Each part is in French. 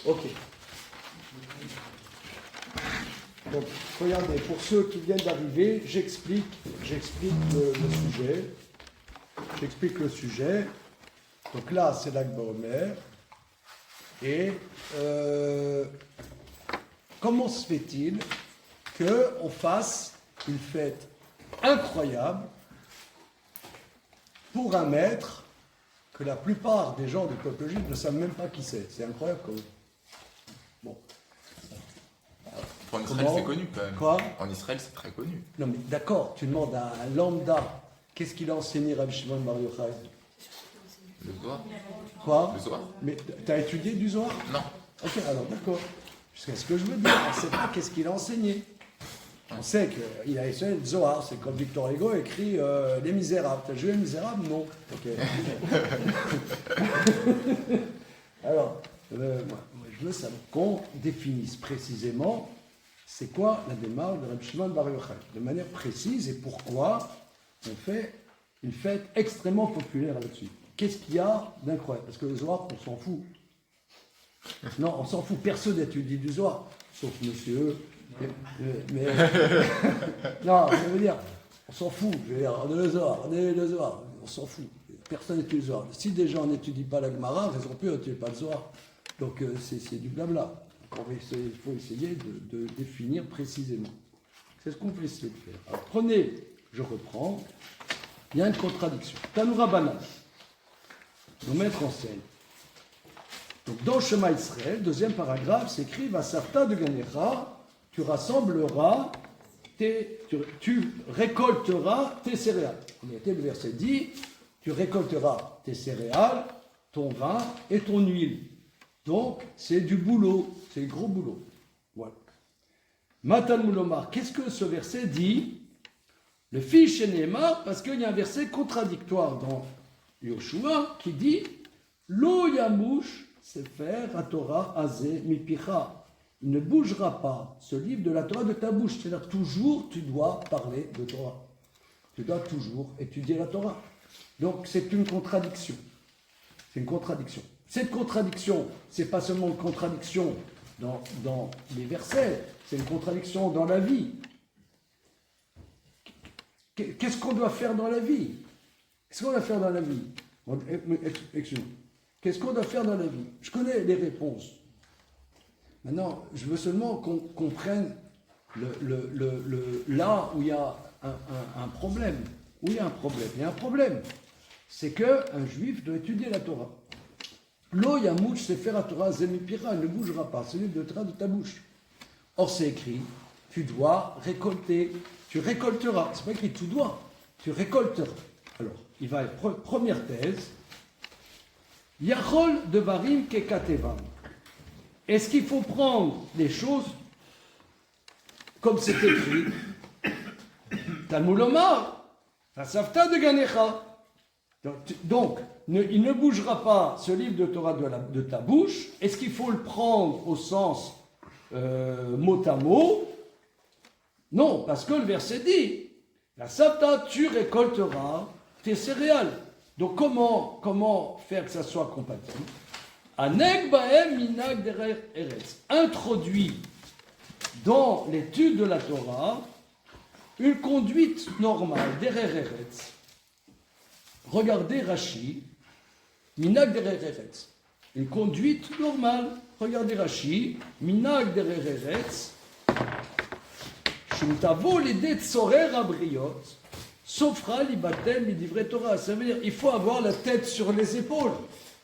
Ok. Donc, regardez, pour ceux qui viennent d'arriver, j'explique le sujet. J'explique le sujet. Donc là, c'est l'Ag Baomer. Et comment se fait-il qu'on fasse une fête incroyable pour un maître que la plupart des gens du peuple juif ne savent même pas qui c'est? C'est incroyable quand même. Bon. En Israël, c'est connu quand même. Quoi? En Israël, c'est très connu. Non mais d'accord, tu demandes à un lambda, qu'est-ce qu'il a enseigné Rabbi Shimon Bar Yochai? Le Zohar. Quoi? Le Zohar. Mais t'as étudié du Zohar? Non. Ok, alors d'accord. Jusqu'à ce que je veux dire, on ne sait pas qu'est-ce qu'il a enseigné. On sait qu'il a enseigné le Zohar, c'est comme Victor Hugo écrit Les Misérables. T'as joué Les Misérables? Non. Ok. Alors, moi, je veux savoir qu'on définisse précisément c'est quoi la démarche de Rabbi Shimon Bar Yochai, de manière précise, et pourquoi on fait une fête extrêmement populaire là-dessus. Qu'est-ce qu'il y a d'incroyable? Parce que le Zohar, on s'en fout. Non, on s'en fout. Personne n'étudie du Zohar, sauf monsieur. Mais non, ça veut dire, on s'en fout. Je veux dire, on est le Zohar, on s'en fout. Personne n'étudie le Zohar. Si des gens n'étudient pas la Gemara, raison plus, on n'étudie pas le Zohar. Donc c'est du blabla. Il faut essayer de définir précisément. C'est ce qu'on peut essayer de faire. Alors prenez, je reprends, il y a une contradiction. Tanoura Banan, nos maîtres enseignent. Donc dans Shema Israël, deuxième paragraphe, s'écrit Vasarta de Ganecha, tu rassembleras, tu récolteras tes céréales. Le verset dit, tu récolteras tes céréales, ton vin et ton huile. Donc, c'est du boulot, c'est gros boulot. Voilà. Matan Moulomar, qu'est-ce que ce verset dit? Le fils chez Néhémar, parce qu'il y a un verset contradictoire dans Yoshua qui dit Lo Yamush Sefer HaTorah Azeh Mipicha. Il ne bougera pas ce livre de la Torah de ta bouche. C'est-à-dire, toujours, tu dois parler de Torah. Tu dois toujours étudier la Torah. Donc, c'est une contradiction. C'est une contradiction. Cette contradiction, c'est pas seulement une contradiction dans les versets, c'est une contradiction dans la vie. Qu'est-ce qu'on doit faire dans la vie? Qu'est-ce qu'on doit faire dans la vie? Excusez-moi. Qu'est-ce qu'on doit faire dans la vie? Je connais les réponses. Maintenant, je veux seulement qu'on comprenne là où il y a un problème. Où il y a un problème? Il y a un problème. C'est qu'un juif doit étudier la Torah. Lo yamouch sefer HaTorah zemipira, il ne bougera pas, c'est le livre de Torah de ta bouche. Or c'est écrit, tu dois récolter, tu récolteras. C'est pas écrit tu dois, tu récolteras. Alors, il va être première thèse. Yachol devarim kekatevam. Est-ce qu'il faut prendre les choses comme c'est écrit? Talmud Lomar, Asafta de Ganecha. Donc, il ne bougera pas ce livre de Torah de ta bouche. Est-ce qu'il faut le prendre au sens mot à mot? Non, parce que le verset dit la sapta, tu récolteras tes céréales. Donc, comment faire que ça soit compatible? Aneg baem minag derer eretz. Introduit dans l'étude de la Torah une conduite normale derer eretz. Regardez Rashi, minag derer eretz. Une conduite normale. Regardez Rashi, minag derer eretz. Shumtavo l'idée de sorer abriot. Sofra libatem midivre Torah. Ça veut dire il faut avoir la tête sur les épaules.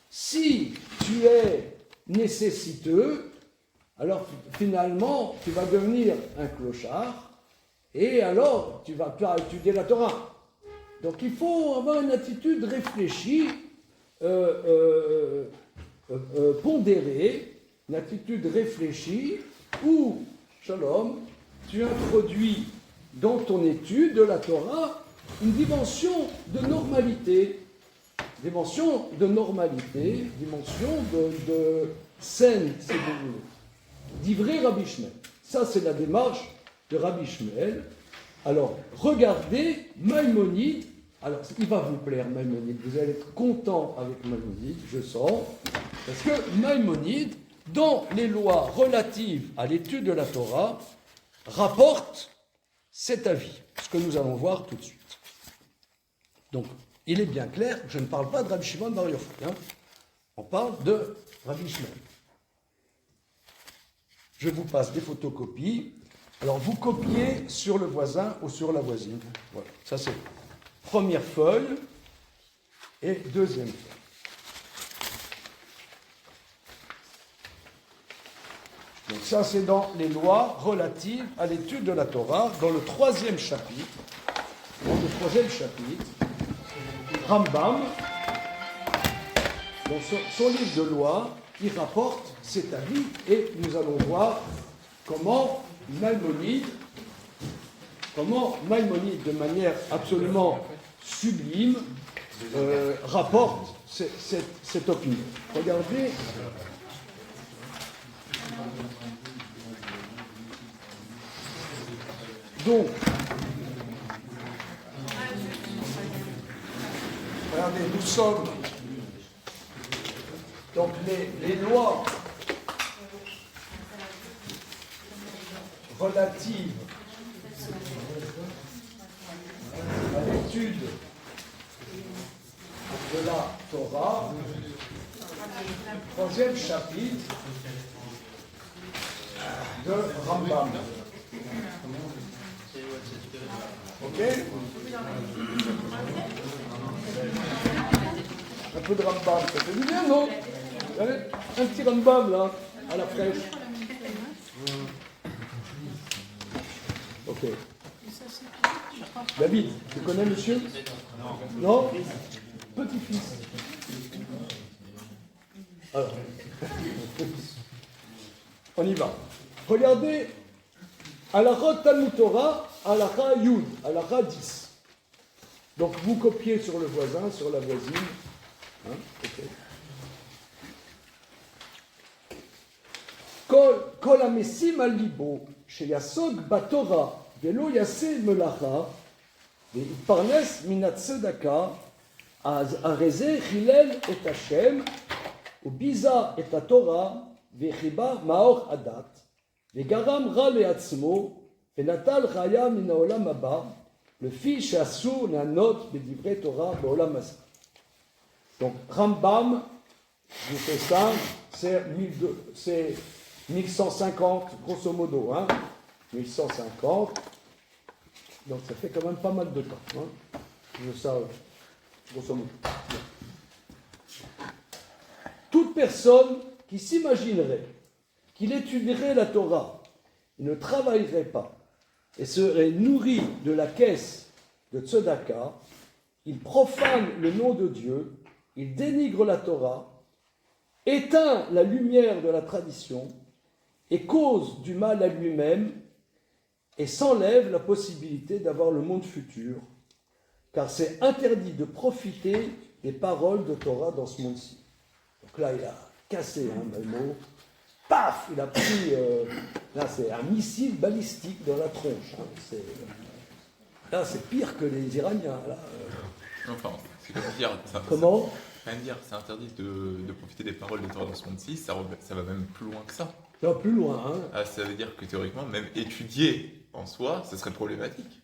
Si tu es nécessiteux, alors finalement tu vas devenir un clochard et alors tu vas pas étudier la Torah. Donc il faut avoir une attitude réfléchie, pondérée, une attitude réfléchie où, shalom, tu introduis dans ton étude de la Torah une dimension de normalité, dimension de saine, si vous voulez. D'ivré Rabbi Shmuel. Ça, c'est la démarche de Rabbi Shmuel. Alors, regardez Maïmonide. Alors, il va vous plaire, Maïmonide. Vous allez être content avec Maïmonide, je sens. Parce que Maïmonide, dont les lois relatives à l'étude de la Torah rapportent cet avis, ce que nous allons voir tout de suite. Donc, il est bien clair, je ne parle pas de Rabbi Shimon Bar Yochai, on parle de Rabbi Shimon. Je vous passe des photocopies. Alors, vous copiez sur le voisin ou sur la voisine. Voilà, ça c'est première feuille et deuxième feuille. Donc ça, c'est dans les lois relatives à l'étude de la Torah, dans le troisième chapitre. Dans le troisième chapitre, Rambam, dans son livre de loi, il rapporte cet avis et nous allons voir comment Maïmonide, de manière absolument sublime, rapporte cette opinion. Regardez. Donc, regardez, nous sommes donc les lois relatives à l'étude de la Torah, troisième chapitre de Rambam. Ok? Un peu de Rambam, ça fait du bien, non? Allez, un petit Rambam, là, à la fraîche. Ok. David, tu connais monsieur? Non? Petit-fils. Alors, on y va. Regardez, Halachot Talmud Torah, Halacha Yud, Halacha 10. Donc vous copiez sur le voisin, sur la voisine. Hein? Okay. Kol hamesim al libo, sheyasod batorah, velo yaseh melacha, ve'itparnes minat tzedaka, areze chilel et Hashem, ubiza et haTorah, ve'chiba maor adat, ve'garam ra le'atzmo, ve'natal chaya min ha'olam haba, le fi she'asur le'anot b'divrei Torah ba'olam hazeh. Donc, Rambam, je vous fais ça, c'est 1150, grosso modo, hein, 1150, donc ça fait quand même pas mal de temps, hein, ça, grosso modo. Toute personne qui s'imaginerait qu'il étudierait la Torah, il ne travaillerait pas, et serait nourri de la caisse de Tzedaka, il profane le nom de Dieu, il dénigre la Torah, éteint la lumière de la tradition et cause du mal à lui-même et s'enlève la possibilité d'avoir le monde futur, car c'est interdit de profiter des paroles de Torah dans ce monde-ci. Donc là, il a cassé le mot, paf, il a pris, là c'est un missile balistique dans la tronche. Hein, là c'est pire que les Iraniens. Là, Enfin, c'est comment dire ça, comment dire, c'est interdit de profiter des paroles de Torah dans ce monde-ci, ça va même plus loin que ça. Ça va plus loin. Hein. Ah, ça veut dire que théoriquement, même étudier en soi, ça serait problématique.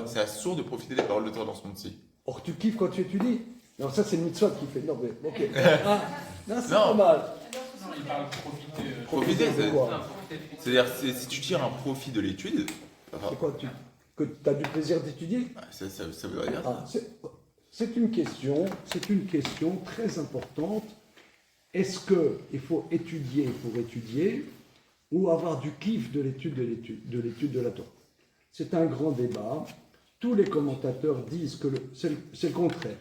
C'est assourd de profiter des paroles de Torah dans ce monde-ci. Or, tu kiffes quand tu étudies? Non, ça c'est une mitzvah qui fait. Non, mais ok. Ah, là, c'est pas mal. Non, il parle de Profiter, de quoi? c'est-à-dire si tu tires un profit de l'étude. C'est quoi que tu as du plaisir d'étudier? Ça voudrait dire ça. C'est une question très importante. Est-ce qu'il faut étudier pour étudier ou avoir du kiff de l'étude de la Torah? C'est un grand débat. Tous les commentateurs disent que c'est le contraire,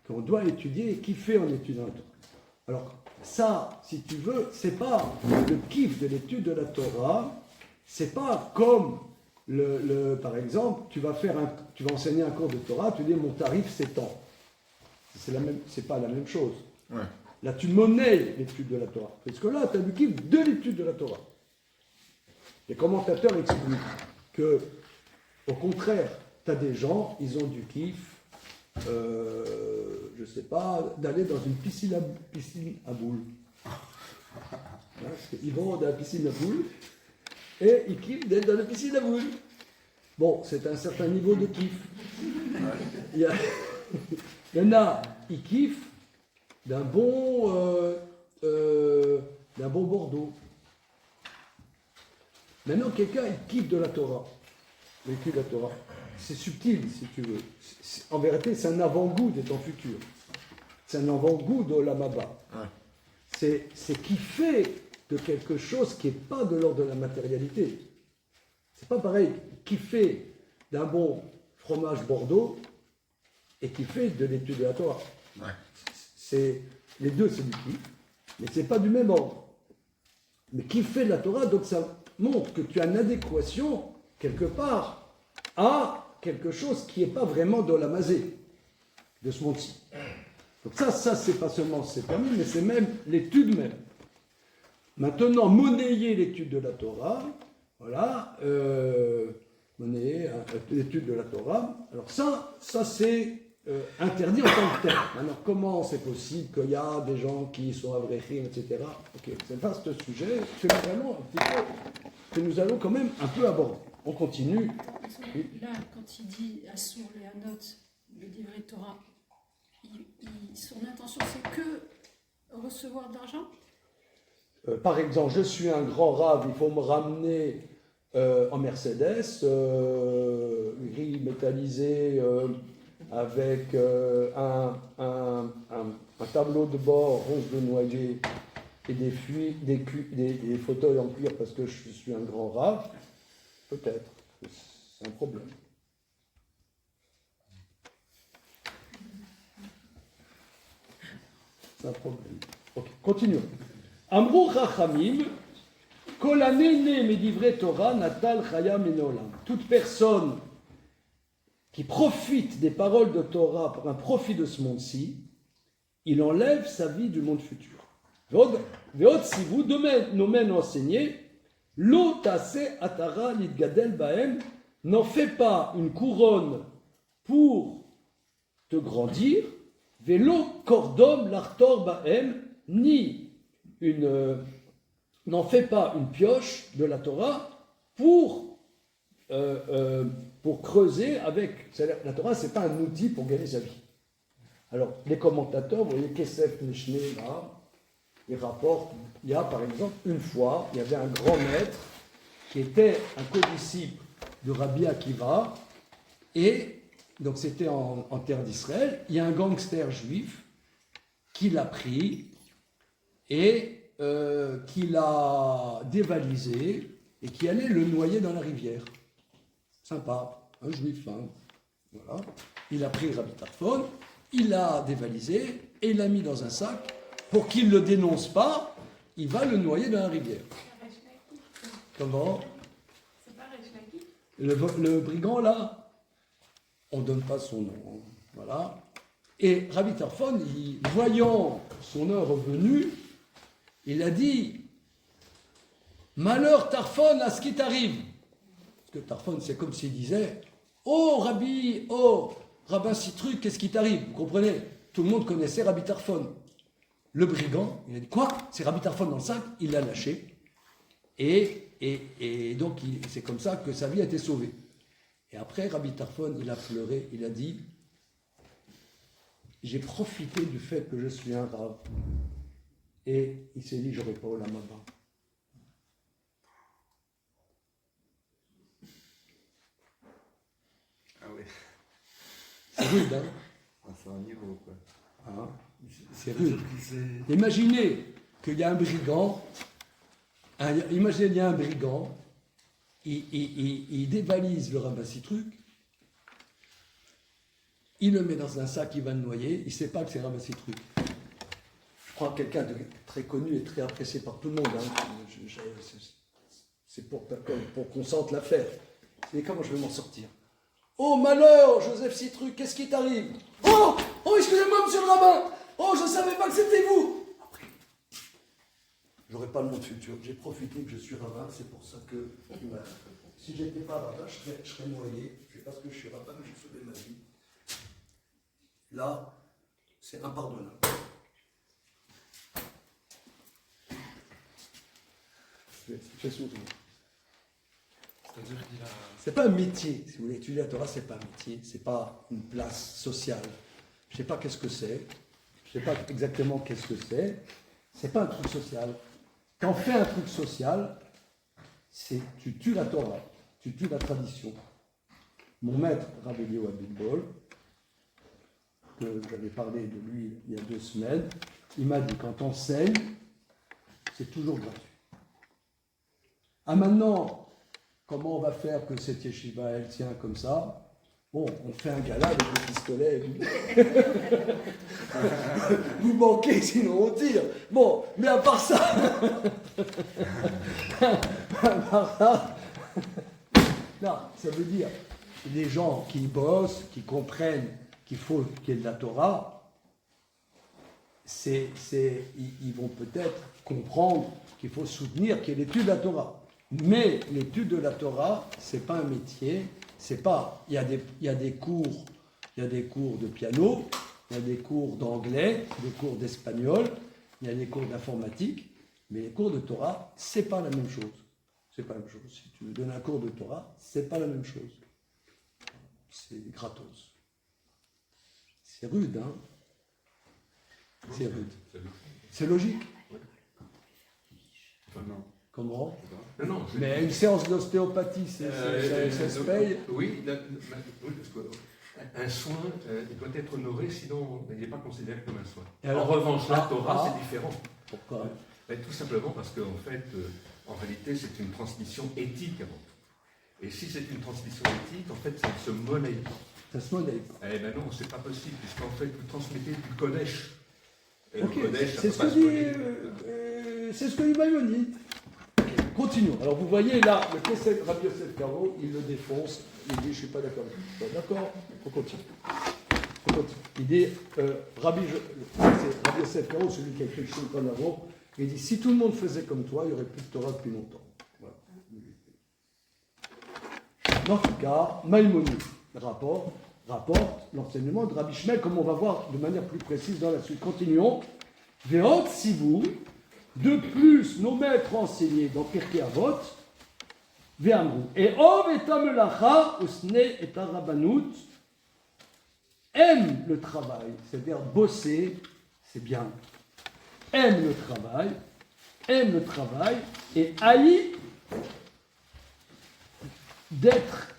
qu'on doit étudier et kiffer en étudiant la Torah. Alors ça, si tu veux, c'est pas le kiff de l'étude de la Torah, c'est pas comme par exemple, tu vas enseigner un cours de Torah, tu dis mon tarif c'est tant. C'est pas la même chose. Ouais. Là, tu monnaies l'étude de la Torah. Parce que là, tu as du kiff de l'étude de la Torah. Les commentateurs expliquent que, au contraire, tu as des gens, ils ont du kiff, je sais pas, d'aller dans une piscine à boules. Hein? Ils vont dans la piscine à boules et ils kiffent d'être dans la piscine à boules. Bon, c'est un certain niveau de kiff. Il y en a, ils kiffent d'un bon Bordeaux. Maintenant, quelqu'un, il kiffe de la Torah. L'étude de la Torah. C'est subtil, si tu veux. En vérité, c'est un avant-goût de ton futur. C'est un avant-goût de la Maba. Ouais. C'est kiffer de quelque chose qui n'est pas de l'ordre de la matérialité. C'est pas pareil. Kiffer d'un bon fromage Bordeaux et kiffer de l'étude de la Torah. Ouais. Les deux, c'est du kiff, mais c'est pas du même ordre. Mais kiffer de la Torah, donc ça montre que tu as une adéquation, quelque part, à quelque chose qui n'est pas vraiment de la masée, de ce monde-ci. Donc ça c'est pas seulement c'est permis, mais c'est même l'étude même. Maintenant, monnayer l'étude de la Torah, voilà, monnayer l'étude de la Torah, alors ça c'est interdit en tant que tel. Maintenant, comment c'est possible qu'il y a des gens qui sont avréchim, etc. Ok, c'est pas ce sujet que nous allons quand même un peu aborder. On continue. Là, quand il dit Assour les Hanot, le livret Torah, son intention c'est que recevoir de l'argent? Par exemple, je suis un grand rave, il faut me ramener en Mercedes, gris métallisé, avec un tableau de bord rose de noyer et des fauteuils en cuir parce que je suis un grand rave, peut-être, c'est un problème. C'est un problème. Ok, continuons. Amrou Chachamim, Kolanene Medivre Torah Natal Chaya Menolam. Toute personne qui profite des paroles de Torah pour un profit de ce monde-ci, il enlève sa vie du monde futur. Veot si vous, nous mène enseigner, lo tase atara lidgadel baem, n'en fais pas une couronne pour te grandir, velo kordom l'artor baem, ni n'en fais pas une pioche de la Torah pour creuser avec. C'est-à-dire, la Torah, ce n'est pas un outil pour gagner sa vie. Alors, les commentateurs, vous voyez, Kesef Mishneh, là, ils rapportent, il y a par exemple, une fois, il y avait un grand maître qui était un codisciple de Rabbi Akiva, et donc c'était en terre d'Israël, il y a un gangster juif qui l'a pris et qui l'a dévalisé et qui allait le noyer dans la rivière. Sympa, un juif, hein. Voilà. Il a pris Rabbi Tarfon, il l'a dévalisé et il l'a mis dans un sac pour qu'il ne le dénonce pas, il va le noyer dans la rivière. Comment? C'est pas Rechlaki? Le brigand là, on ne donne pas son nom. Voilà. Et Rabbi Tarfon, voyant son heure venue, il a dit « Malheur Tarfon à ce qui t'arrive !» Parce que Tarfon, c'est comme s'il disait « Oh Rabbi, oh Rabbin Citruc, qu'est-ce qui t'arrive ?» Vous comprenez? Tout le monde connaissait Rabbi Tarfon. Le brigand, il a dit « Quoi? C'est Rabbi Tarfon dans le sac ?» Il l'a lâché. Et donc, c'est comme ça que sa vie a été sauvée. Et après, Rabbi Tarfon, il a pleuré, il a dit « J'ai profité du fait que je suis un rave. » Et il s'est dit, j'aurais pas la Maba. Ah oui. C'est rude, hein? C'est un niveau, quoi. Hein? C'est rude. Imaginez qu'il y a un brigand, il dévalise le rabbin Citruc, il le met dans un sac, il va le noyer, il ne sait pas que c'est rabbin Citruc. Je crois quelqu'un de très connu et très apprécié par tout le monde. Hein. C'est pour qu'on sente l'affaire. Et comment je vais m'en sortir? Oh malheur, Joseph Citruc, qu'est-ce qui t'arrive? Oh excusez-moi, monsieur le rabbin. Oh, je ne savais pas que c'était vous. Après, j'aurais pas le monde futur. J'ai profité que je suis rabbin, c'est pour ça que si j'étais pas rabbin, je serais noyé. Je sais pas ce que je suis rabbin, mais j'ai sauvé ma vie. Là, c'est impardonnable. fais sourire. C'est-à-dire qu'il a. C'est pas un métier, si vous voulez étudier la Torah, c'est pas un métier, c'est pas une place sociale. Je sais pas qu'est-ce que c'est, je sais pas exactement qu'est-ce que c'est pas un truc social. Quand on fait un truc social, c'est tu tues la Torah, tu tues la tradition. Mon maître, Rabbi Leo Abitbol, que j'avais parlé de lui il y a 2 semaines, il m'a dit quand on enseigne, c'est toujours gratuit. Ah maintenant, comment on va faire que cette yeshiva, elle tient comme ça? Bon, on fait un gala avec le pistolet. Vous manquez, sinon on tire. Bon, mais à part ça... non, ça veut dire les gens qui bossent, qui comprennent qu'il faut qu'il y ait de la Torah, ils vont peut-être comprendre qu'il faut soutenir qu'il y ait l'étude de la Torah. Mais l'étude de la Torah, c'est pas un métier, c'est pas. Il y a des cours de piano, il y a des cours d'anglais, des cours d'espagnol, il y a des cours d'informatique, mais les cours de Torah, c'est pas la même chose. C'est pas la même chose. Si tu me donnes un cours de Torah, c'est pas la même chose. C'est gratos. C'est rude, hein? C'est rude. C'est logique. Enfin, non. Comment? Non, mais une séance d'ostéopathie, ça se paye? Oui, parce qu'un soin, il doit être honoré, sinon il n'est pas considéré comme un soin. Alors, en revanche, la Torah, c'est différent. Pourquoi? Tout simplement parce qu'en fait, en réalité, c'est une transmission éthique avant tout. Et si c'est une transmission éthique, en fait, ça ne se monnaie pas. Ça se monnaie pas. Eh bien non, c'est pas possible, puisqu'en fait, vous transmettez du Kodesh. Et Ok, le Kodesh, c'est ce que dit Maïmonide. Continuons. Alors vous voyez là, le Kesef Rabbi Yosef Karo, il le défonce. Il dit je ne suis pas d'accord. D'accord, on continue. Il dit Rabbi Yosef Karo, celui qui a écrit le Shulchan Aruch, il dit si tout le monde faisait comme toi, il n'y aurait plus de Torah depuis longtemps. Voilà. Dans ce cas, Maïmonide rapporte l'enseignement de Rabbi Shmuel, comme on va voir de manière plus précise dans la suite. Continuons. Ve'ot sivu. De plus, nos maîtres enseignés dans Pirkei Avot, Ve'amru, et Ov et Amelacha, Usne et Arabanut, aime le travail, c'est-à-dire bosser, c'est bien. Aime le travail, et haït d'être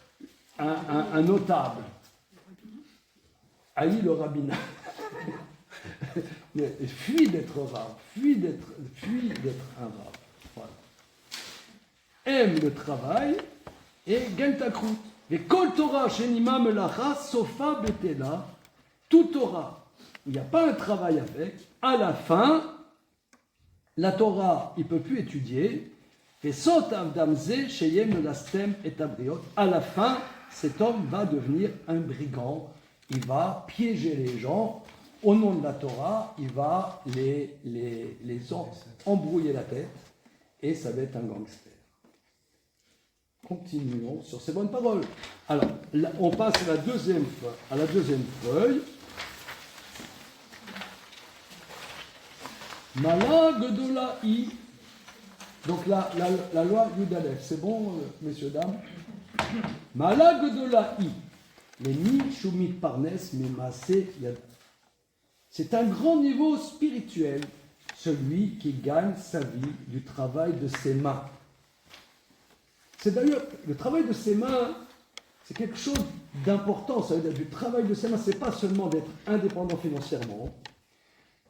un notable. Haït le rabbinat. Fuis d'être rare, fuis d'être un rare. Voilà. Aime le travail et gagne ta croûte. Et kol Torah shenima melacha sofa betela, tout Torah, il n'y a pas un travail avec, à la fin, la Torah, il ne peut plus étudier. Et sot avdamze sheyem lastem et abriot, à la fin, cet homme va devenir un brigand, il va piéger les gens. Au nom de la Torah, il va les embrouiller la tête et ça va être un gangster. Continuons sur ces bonnes paroles. Alors, là, on passe à la deuxième feuille. Mala Gedolaï. Donc la loi Yudalef. C'est bon, messieurs, dames? Mala Gedolaï. Les mi shumit parnes memase yad. C'est un grand niveau spirituel, celui qui gagne sa vie du travail de ses mains. C'est d'ailleurs, le travail de ses mains, c'est quelque chose d'important. Ça veut dire du travail de ses mains, c'est pas seulement d'être indépendant financièrement,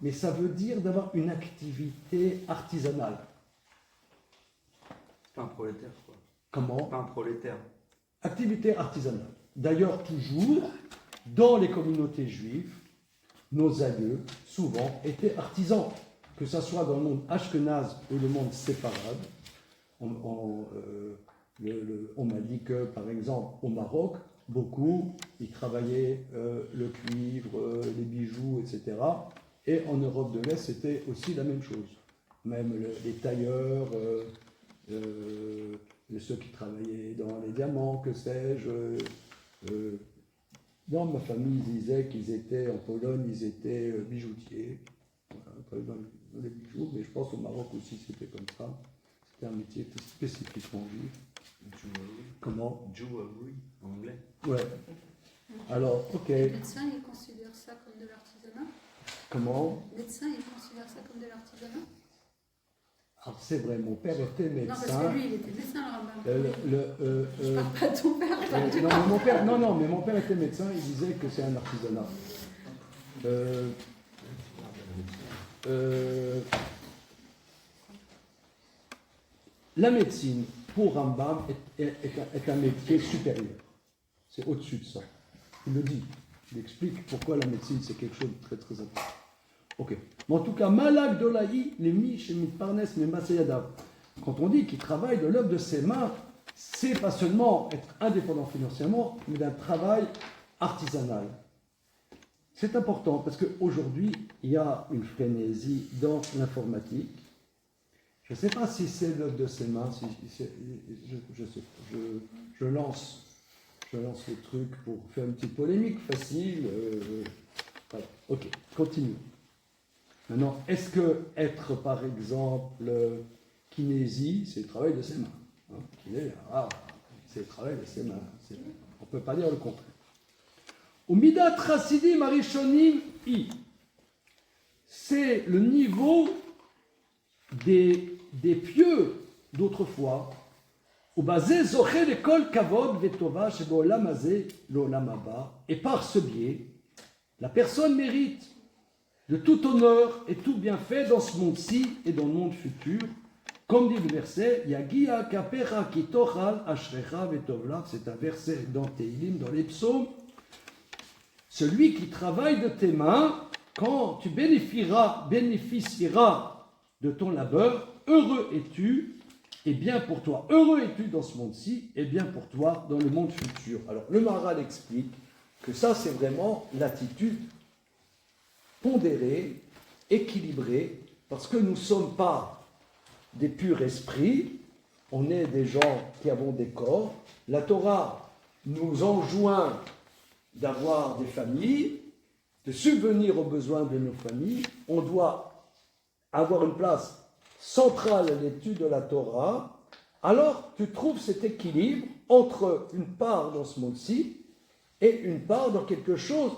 mais ça veut dire d'avoir une activité artisanale. Pas un prolétaire, quoi. Comment? Pas un prolétaire. Activité artisanale. D'ailleurs, toujours, dans les communautés juives, nos aïeux, souvent, étaient artisans, que ce soit dans le monde ashkénaze ou le monde séfarade. On m'a dit que, par exemple, au Maroc, beaucoup, ils travaillaient le cuivre, les bijoux, etc. Et en Europe de l'Est, c'était aussi la même chose. Même les tailleurs, ceux qui travaillaient dans les diamants, que sais-je. Dans ma famille, ils disaient qu'ils étaient, en Pologne, ils étaient bijoutiers. Voilà, dans les bijoux, mais je pense au Maroc aussi, c'était comme ça. C'est un métier spécifiquement juif. Comment? Jewelry, en anglais. Ouais. Alors, ok. Les médecins, ils considèrent ça comme de l'artisanat. Comment? Les médecins, ils considèrent ça comme de l'artisanat. Alors, c'est vrai, mon père était Non, parce médecin. que lui, il était médecin, le Rambam. Je Euh, parle pas de ton père, je parle de non, mais mon père était médecin, il disait que c'est un artisanat. La médecine, pour Rambam, est un métier supérieur. C'est au-dessus de ça. Il le dit. Il explique pourquoi la médecine, c'est quelque chose de très très important. Ok. Mais en tout cas, Malak Dolaï, les Mish et Mitparnes, mais Masayadav. Quand on dit qu'il travaille de l'œuvre de ses mains, c'est pas seulement être indépendant financièrement, mais d'un travail artisanal. C'est important parce qu'aujourd'hui, il y a une frénésie dans l'informatique. Je ne sais pas si c'est l'œuvre de ses mains, je lance le truc pour faire une petite polémique facile. Voilà. Ok, continuons. Maintenant, est-ce que être, par exemple, kinésie, c'est le travail de ses mains, hein, c'est le travail de ses mains. On ne peut pas dire le contraire. Au Midat Chassidim Arishonim I, c'est le niveau des pieux d'autrefois. Au basé Zoché l'école Kavod Vetova Shebolam Azé L'Olam Haba, et par ce biais, la personne mérite de tout honneur et tout bienfait dans ce monde-ci et dans le monde futur. Comme dit le verset, Yagia Kapera Kitochal Ashrecha Vetovla, c'est un verset dans Teilim, dans les psaumes. Celui qui travaille de tes mains, quand tu bénéficieras de ton labeur, heureux es-tu, et bien pour toi. Heureux es-tu dans ce monde-ci, et bien pour toi dans le monde futur. Alors, le Maharal explique que ça, c'est vraiment l'attitude pondérée, équilibrée, parce que nous ne sommes pas des purs esprits, on est des gens qui avons des corps. La Torah nous enjoint d'avoir des familles, de subvenir aux besoins de nos familles. On doit avoir une place centrale à l'étude de la Torah. Alors, tu trouves cet équilibre entre une part dans ce monde-ci et une part dans quelque chose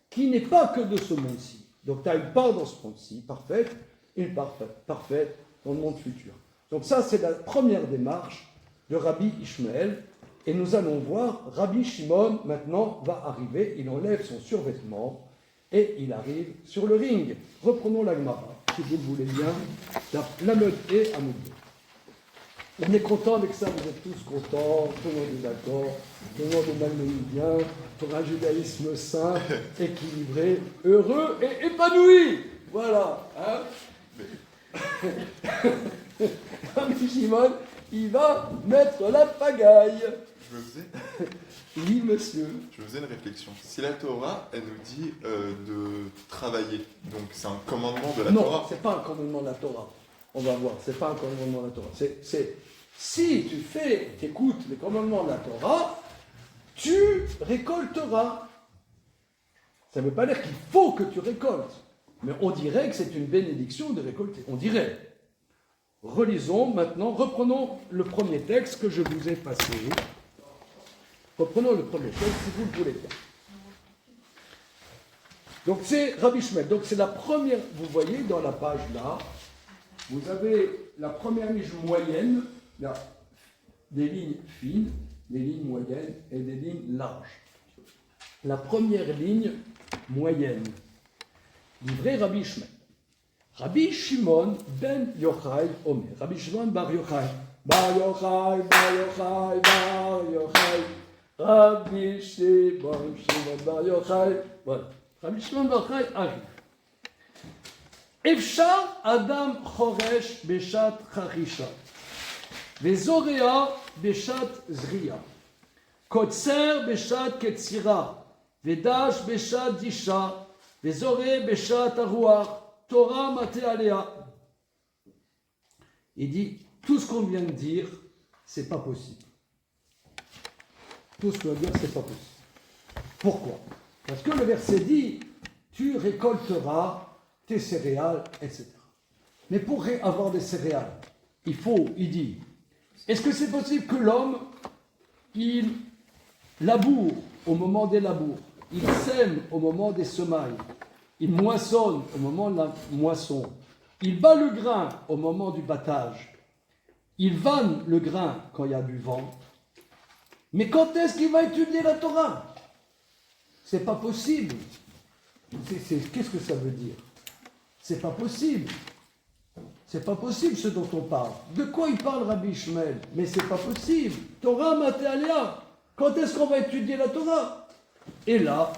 qui n'est pas que de ce monde-ci. Donc, tu as une part dans ce monde-ci, parfaite, et une part parfaite dans le monde futur. Donc, ça, c'est la première démarche de Rabbi Ishmael. Et nous allons voir, Rabbi Shimon, maintenant, va arriver, il enlève son survêtement, et il arrive sur le ring. Reprenons la Gemara, si vous le voulez bien, la meute et Amoud. On est content avec ça, vous êtes tous contents, tout le monde est d'accord, tout le monde est malmené bien, pour un judaïsme sain, équilibré, heureux et épanoui. Voilà. Hein. Rabbi Shimon, il va mettre la pagaille. Oui, monsieur. Je me faisais une réflexion. Si la Torah, elle nous dit de travailler, donc c'est un commandement de la Torah. Non, c'est pas un commandement de la Torah. On va voir, c'est pas un commandement de la Torah. C'est si tu écoutes les commandements de la Torah, tu récolteras. Ça ne veut pas dire qu'il faut que tu récoltes, mais on dirait que c'est une bénédiction de récolter. On dirait. Relisons maintenant, reprenons le premier texte que je vous ai passé. Reprenons le premier texte, si vous le voulez bien. Donc c'est Rabbi Shmuel. Donc c'est la première, vous voyez dans la page là, vous avez la première ligne moyenne, là, des lignes fines, des lignes moyennes et des lignes larges. La première ligne moyenne, livré Rabbi Shmuel. Rabbi Shimon ben Yochai Omer. Rabbi Shimon bar Yochai. Bar Yochai, bar Yochai, bar Yochai. Rabbi Shimon, Shimon bar Yochai. Voilà. Rabbi Shimon bar Yochai arrive. Efshar Adam Choresh Beshat Chachisha. Vezorea Beshat Zriya. Kotser Beshat Ketzira. Vedash Beshat Disha. Vezore Beshat Aruach. Torah Maté Aléa. Il dit, tout ce qu'on vient de dire, c'est pas possible. Tout ce qu'on vient de dire, c'est pas possible. Pourquoi? Parce que le verset dit, tu récolteras tes céréales, etc. Mais pour avoir des céréales, il dit, est-ce que c'est possible que l'homme, il laboure au moment des labours, il sème au moment des semailles, il moissonne au moment de la moisson, il bat le grain au moment du battage, il vanne le grain quand il y a du vent, mais quand est-ce qu'il va étudier la Torah? C'est pas possible. Qu'est-ce que ça veut dire? C'est pas possible. C'est pas possible ce dont on parle. De quoi il parle Rabbi Ishmael? Mais c'est pas possible. Torah Matéalia. Quand est-ce qu'on va étudier la Torah? Et là,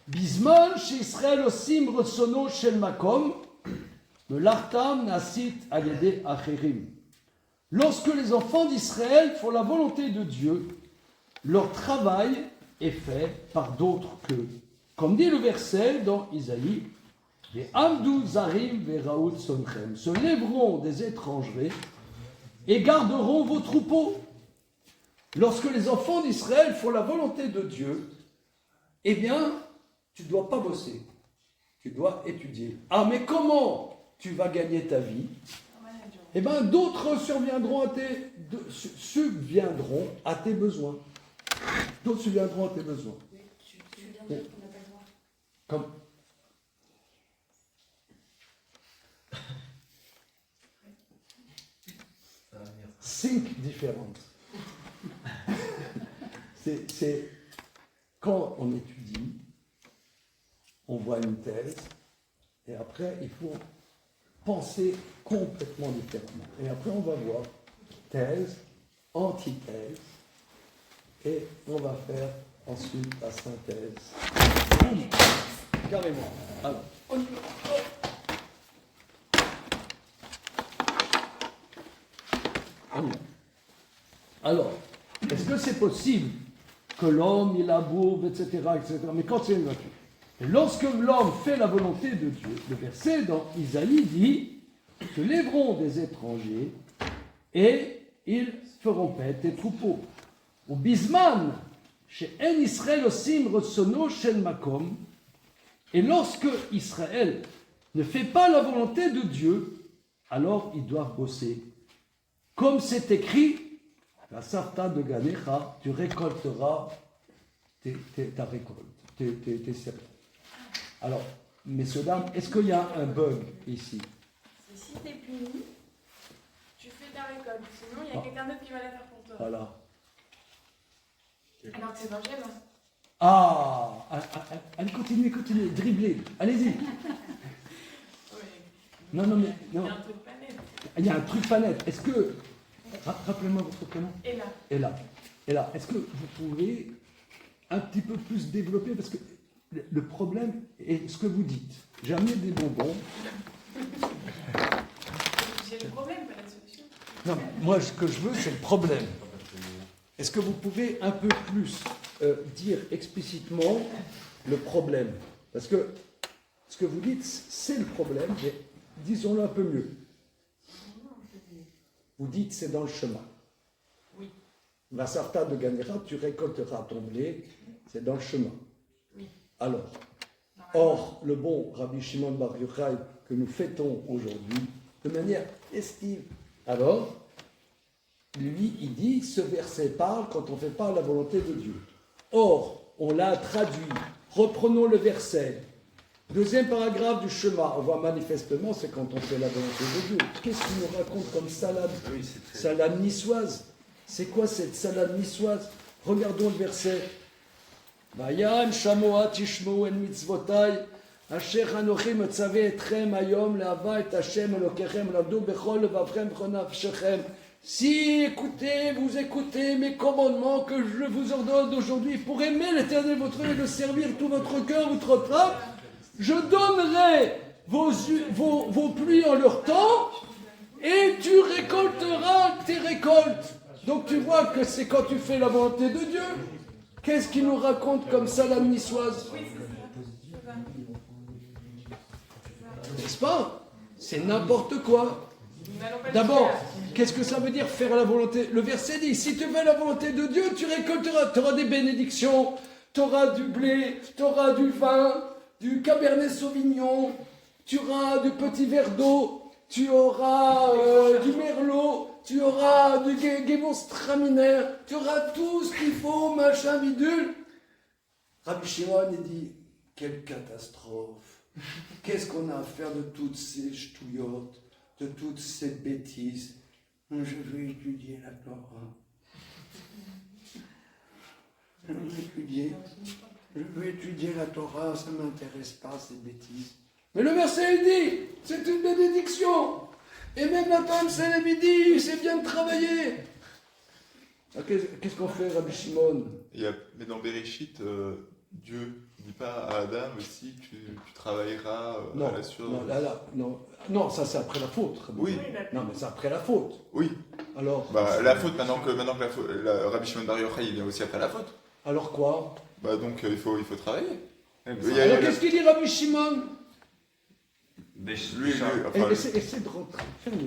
Bisman Israël osim rotsono shel makom, melartam nasit al-yedei acherim. Lorsque les enfants d'Israël font la volonté de Dieu, leur travail est fait par d'autres qu'eux. Comme dit le verset dans Isaïe, les Amdou Zarim Veraout Sonchem se lèveront des étrangers et garderont vos troupeaux. Lorsque les enfants d'Israël font la volonté de Dieu, eh bien, tu ne dois pas bosser, tu dois étudier. Ah, mais comment tu vas gagner ta vie? Eh bien, d'autres subviendront à tes besoins. D'autres subviendront à tes besoins. Tu viens de dire qu'on n'a pas le droit. Comme... Think different. C'est quand on étudie, on voit une thèse, et après il faut penser complètement différemment. Et après on va voir thèse, antithèse, et on va faire ensuite la synthèse. Carrément. Alors, est-ce que c'est possible que l'homme, il laboure, etc., etc. Mais quand c'est une nature. Et lorsque l'homme fait la volonté de Dieu, le verset dans Isaïe dit, se lèveront des étrangers et ils feront paître tes troupeaux. Au Bisman, chez En Israël osim rotsono shel makom, et lorsque Israël ne fait pas la volonté de Dieu, alors ils doivent bosser. Comme c'est écrit, la sarta de Ganecha, tu récolteras ta récolte, tes céréales. Alors, messieurs, dames, est-ce qu'il y a un bug ici? Si tu es puni, tu fais ta récolte. Sinon, il y a quelqu'un d'autre qui va la faire pour toi. Voilà. Alors que c'est dans le schéma. Allez, continuez, dribblez, allez-y. Oui. Non, mais, non. Il y a un truc pas net. Il y a un truc pas net. Est-ce que, rappelez-moi votre prénom. Et là. Et là, est-ce que vous pouvez un petit peu plus développer, parce que le problème est ce que vous dites. J'ai amené des bonbons. J'ai le problème, pas la solution. Non, moi, ce que je veux, c'est le problème. Est-ce que vous pouvez un peu plus dire explicitement le problème? Parce que ce que vous dites, c'est le problème, mais disons-le un peu mieux. Vous dites, c'est dans le chemin. Oui. La sarta de Ganera, tu récolteras ton blé, c'est dans le chemin. Oui. Alors, or, le bon Rabbi Shimon Bar Yochai que nous fêtons aujourd'hui, de manière estive, alors, lui, il dit, ce verset parle quand on ne fait pas la volonté de Dieu. Or, on l'a traduit. Reprenons le verset. Deuxième paragraphe du chemin. On voit manifestement, c'est quand on fait la volonté de Dieu. Qu'est-ce qu'il nous raconte comme salade? Salade niçoise. C'est quoi cette salade niçoise? Regardons le verset. Vayan shamoa tishmo en mitzvotai asher anochi metzaveh etchem hayom le'ava et Hashem elokechem l'avdu bechol levavchem b'chol nafshechem. Si vous écoutez mes commandements que je vous ordonne aujourd'hui pour aimer l'Éternel votre Dieu et le servir tout votre cœur, votre âme, je donnerai vos pluies en leur temps et tu récolteras tes récoltes. Donc tu vois que c'est quand tu fais la volonté de Dieu. Qu'est-ce qu'il nous raconte comme salade niçoise? N'est-ce pas? C'est n'importe quoi. D'abord, qu'est-ce que ça veut dire faire la volonté? Le verset dit, si tu fais la volonté de Dieu, tu récolteras, tu auras des bénédictions, tu auras du blé, tu auras du vin, du cabernet sauvignon, tu auras du petit verre d'eau, tu auras du merlot, tu auras du gémon-straminaire, tu auras tout ce qu'il faut, machin, bidule. Rabbi Shimon, il dit, quelle catastrophe. Qu'est-ce qu'on a à faire de toutes ces ch'touillottes, de toutes ces bêtises? Je vais étudier la Torah. Je vais étudier la Torah, ça ne m'intéresse pas, ces bêtises. Mais le verset, il dit, c'est une bénédiction. Et même Nathan, c'est le midi, c'est bien de travailler. Alors, qu'est-ce qu'on fait, Rabbi Shimon? Mais dans Bereshit, Dieu ne dit pas à Adam aussi, tu travailleras à la sueur. Non, ça c'est après la faute. Oui. Non, mais c'est après la faute. Oui. Alors. La faute, maintenant que Rabbi Shimon Bar Yochai, il vient aussi après la faute. Alors quoi? Donc il faut travailler. Alors qu'est-ce qu'il dit Rabbi Shimon? Essaie de rentrer, fais un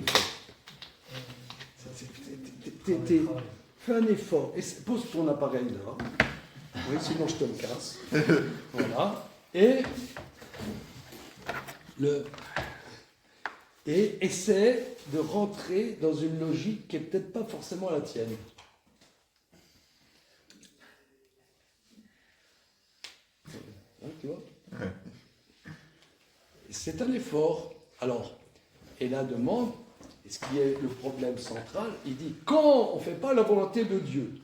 effort. Fais un effort. Pose ton appareil là. Oui, sinon je te le casse. Voilà. Et essaie de rentrer dans une logique qui n'est peut-être pas forcément la tienne. Tu vois? Ouais. C'est un effort. Alors, et la demande, et ce qui est le problème central, il dit quand on ne fait pas la volonté de Dieu.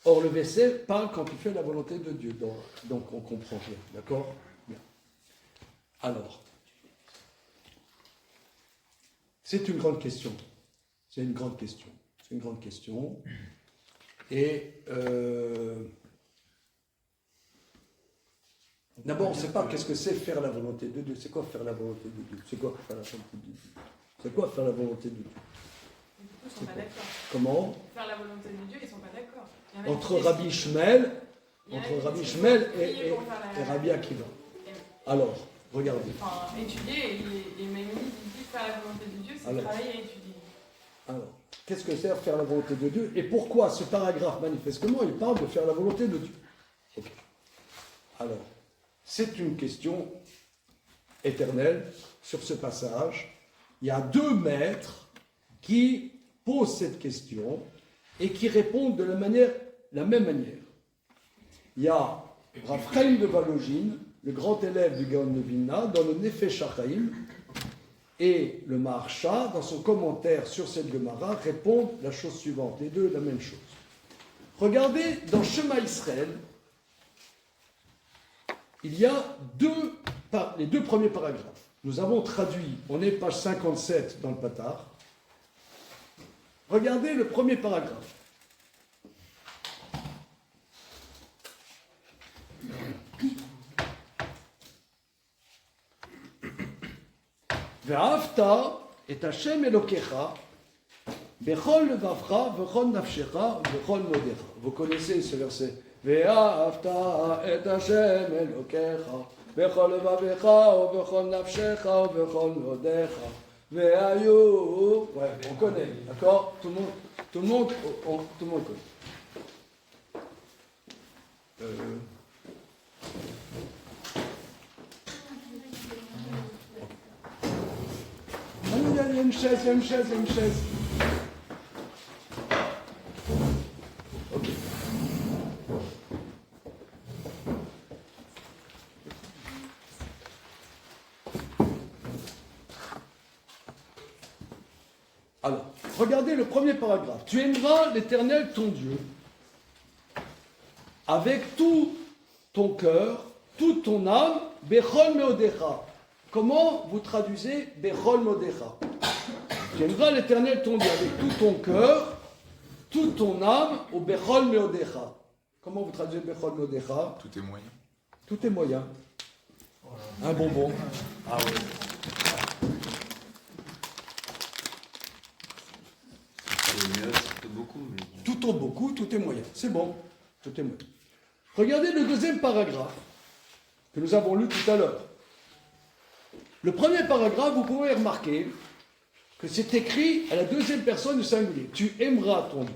Or, le verset parle quand tu fais la volonté de Dieu. Donc, on comprend bien. D'accord? Bien. Alors, c'est une grande question. C'est une grande question. C'est une grande question. Et d'abord, on ne sait pas qu'est-ce que c'est faire la volonté de Dieu. C'est quoi faire la volonté de Dieu? C'est quoi faire la volonté de Dieu? C'est quoi faire la volonté de Dieu? Ils ne sont pas d'accord. Comment? Faire la volonté de Dieu, ils ne sont pas d'accord. Entre Rabbi Ishmael et Rabbi Akiva. Alors, regardez. Enfin, étudier, et Maïmonide, il dit faire la volonté de Dieu, c'est travailler et étudier. Alors, qu'est-ce que c'est faire la volonté de Dieu? Et pourquoi ce paragraphe, manifestement, il parle de faire la volonté de Dieu? Okay. Alors, c'est une question éternelle sur ce passage. Il y a deux maîtres qui posent cette question et qui répondent de la même manière. Il y a Rav Chaim de Volojine, le grand élève du Gaon de Vilna, dans le Nefesh HaChaim, et le Maharsha, dans son commentaire sur cette Gemara, répondent la chose suivante, les deux la même chose. Regardez, dans Shema Israël, il y a les deux premiers paragraphes. Nous avons traduit, on est page 57 dans le Patar. Regardez le premier paragraphe. Ve'afta et Hashem Elokecha bechol levavcha vechol nafshecha vechol modecha. Vous connaissez ce verset. Ve'afta et Hashem Elokecha bechol levavcha vechol nafshecha vechol modecha. Ve'ayu. Ouais, on connaît, d'accord? Tout le monde connaît. Il y a une chaise. Ok. Alors, regardez le premier paragraphe. Tu aimeras l'Éternel ton Dieu avec tout ton cœur, toute ton âme, Bechol Meodecha. Comment vous traduisez Bechol Modecha? Tu aimeras l'Éternel ton Dieu avec tout ton cœur, toute ton âme, au Bechol Meodecha. Comment vous traduisez Bechol Modecha? Tout est moyen. Tout est moyen. Un bonbon. Ah oui. Tout en beaucoup, tout est moyen. C'est bon. Tout est moyen. Regardez le deuxième paragraphe que nous avons lu tout à l'heure. Le premier paragraphe, vous pouvez remarquer que c'est écrit à la deuxième personne du singulier. Tu aimeras ton Dieu.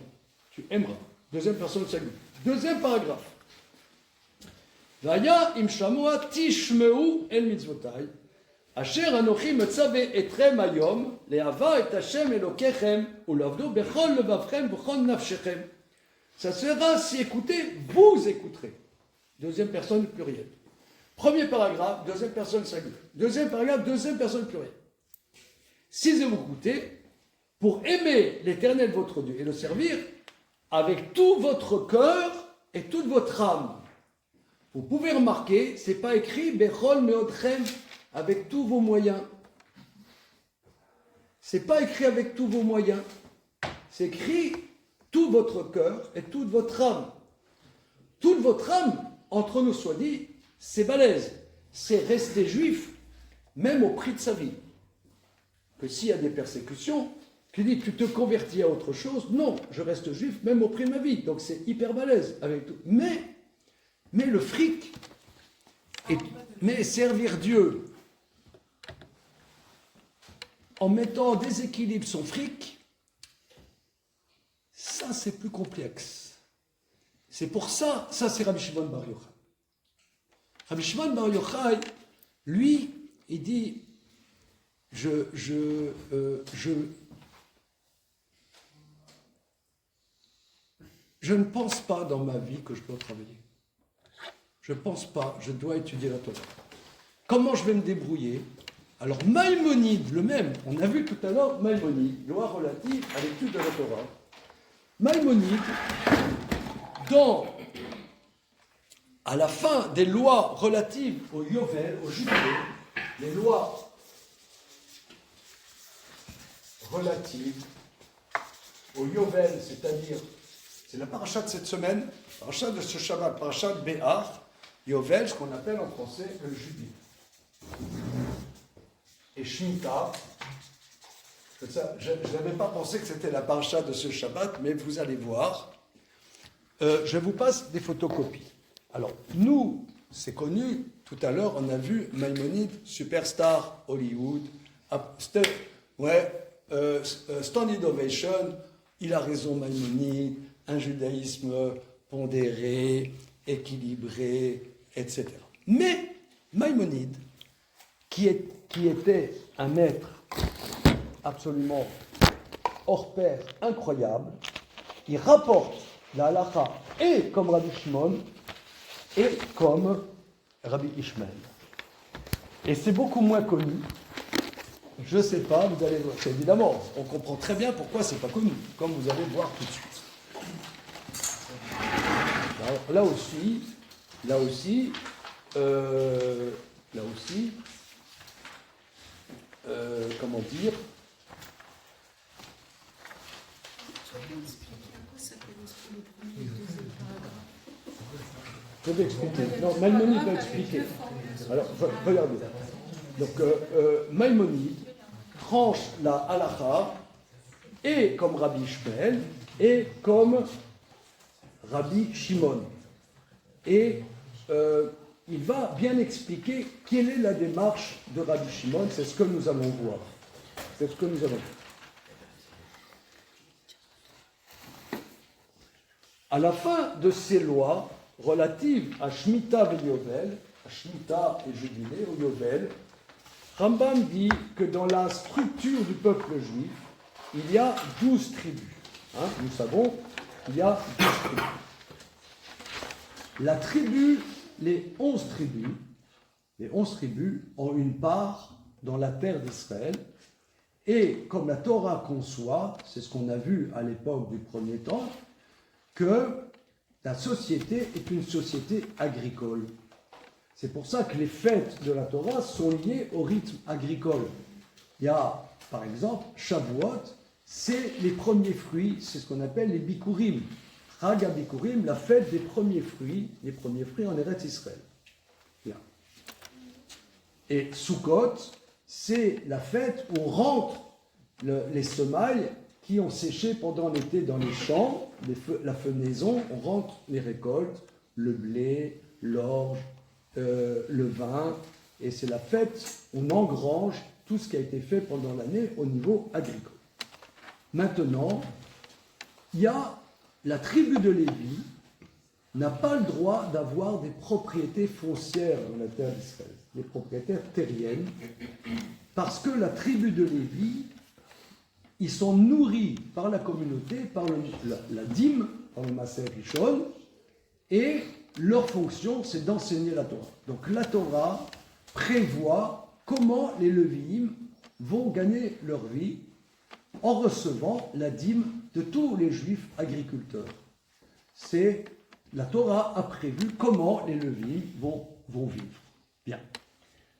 Tu aimeras. Deuxième personne du singulier. Deuxième paragraphe. Vaya im shamoa tishmeu el mitzvotai. Asher anochi metzave etrem hayom, le'ava et Hashem elokechem, u'lavdo bechol levavchem v'chol nafshechem. Ça sera si écoutez, vous écouterez. Deuxième personne pluriel. Premier paragraphe, deuxième personne singulière. Deuxième paragraphe, deuxième personne plurielle. Si vous écoutez, pour aimer l'Éternel votre Dieu et le servir avec tout votre cœur et toute votre âme. Vous pouvez remarquer, c'est pas écrit Bechol meodchem avec tous vos moyens. C'est pas écrit avec tous vos moyens. C'est écrit tout votre cœur et toute votre âme. Toute votre âme, entre nous soit dit, c'est balèze. C'est rester juif, même au prix de sa vie. Que s'il y a des persécutions, tu dis tu te convertis à autre chose, non, je reste juif, même au prix de ma vie. Donc c'est hyper balèze avec tout. Mais le fric, mais servir Dieu en mettant en déséquilibre son fric, ça c'est plus complexe. C'est pour ça, c'est Rabbi Shimon Bar Yochai. Rabbi Shimon Bar Yochai, lui, il dit, je ne pense pas dans ma vie que je dois travailler. Je ne pense pas, je dois étudier la Torah. Comment je vais me débrouiller? Alors Maïmonide, le même, on a vu tout à l'heure Maïmonide, loi relative à l'étude de la Torah. Maïmonide, à la fin des lois relatives au Yovel, au jubilé, les lois relatives au Yovel, c'est-à-dire, c'est la paracha de cette semaine, paracha de ce Shabbat, paracha de Béar, Yovel, ce qu'on appelle en français le jubilé. Et Shemitah, je n'avais pas pensé que c'était la paracha de ce Shabbat, mais vous allez voir. Je vous passe des photocopies. Alors, nous, c'est connu, tout à l'heure, on a vu Maïmonide, superstar Hollywood, Standing Ovation, il a raison Maïmonide, un judaïsme pondéré, équilibré, etc. Mais Maïmonide, qui était un maître absolument hors pair, incroyable, il rapporte la halakha et comme Rabbi Shimon et comme Rabbi Ishmael. Et c'est beaucoup moins connu. Je ne sais pas, vous allez voir. Évidemment, on comprend très bien pourquoi c'est pas connu, comme vous allez voir tout de suite. Alors, là aussi, comment dire, je vais expliquer. Non, Maïmonide va expliquer. Alors, regardez. Donc, Maïmonide tranche la halakha et comme Rabbi Ishmael et comme Rabbi Shimon. Et il va bien expliquer quelle est la démarche de Rabbi Shimon. C'est ce que nous allons voir. À la fin de ces lois relatives à Shemitah et Yovel, à Shemitah et Jubilé, au Yovel, Rambam dit que dans la structure du peuple juif, il y a 12 tribus. Nous savons qu'il y a 12 tribus. Les 11 tribus ont une part dans la terre d'Israël. Et comme la Torah conçoit, c'est ce qu'on a vu à l'époque du premier temps, que la société est une société agricole. C'est pour ça que les fêtes de la Torah sont liées au rythme agricole. Il y a, par exemple, Shavuot, c'est les premiers fruits, c'est ce qu'on appelle les Bikurim. Chag HaBikurim, la fête des premiers fruits en Eretz Israël. Bien. Et Sukkot, c'est la fête où on rentre les semailles qui ont séché pendant l'été dans les champs, la fenaison, on rentre les récoltes, le blé, l'orge, le vin, et c'est la fête, on engrange tout ce qui a été fait pendant l'année au niveau agricole. Maintenant, il y a la tribu de Lévi, n'a pas le droit d'avoir des propriétés foncières dans la terre d'Israël, des propriétés terriennes, parce que la tribu de Lévi, ils sont nourris par la communauté, par la dîme, par le Maaser Rishon, et leur fonction, c'est d'enseigner la Torah. Donc la Torah prévoit comment les Lévi'im vont gagner leur vie en recevant la dîme de tous les Juifs agriculteurs. La Torah a prévu comment les Lévi'im vont vivre. Bien.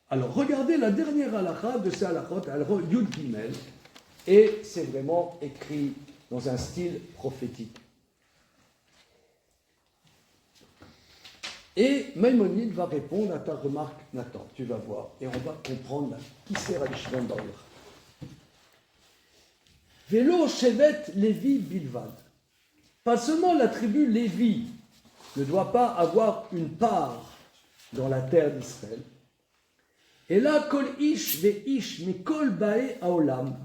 Alors, regardez la dernière halakha de ces halakhot, halakha Yud Gimel, et c'est vraiment écrit dans un style prophétique. Et Maïmonide va répondre à ta remarque, Nathan, tu vas voir, et on va comprendre qui c'est Rabbi Shimon Bar Yochai. Vélo Shevet Lévi Bilvad. Pas seulement la tribu Lévi ne doit pas avoir une part dans la terre d'Israël. Et là, Kol Ish Veish Mikol Bae Haolam.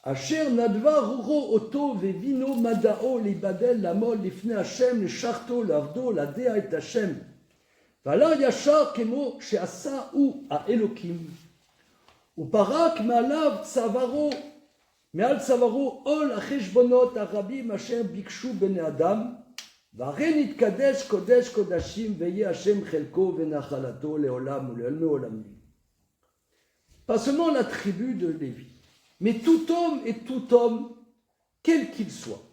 Asher Nadva Ruro Oto Vevino Madao Libadel Lamol Lifne Hashem Lesharto Lardo Ladea et Hashem. Vala Yashar Kemo Sheasa U A Elokim. Uparak Malav Tsavaro. מעל צווארו עול החשבונות הרבים אשר ביקשו בני אדם, והרי נתקדש קודש קודשים ויהיה השם חלקו ונחלתו לעולם ולעולמי עולמים. Pas seulement la tribu de Lévi, mais tout homme et tout homme, quel qu'il soit,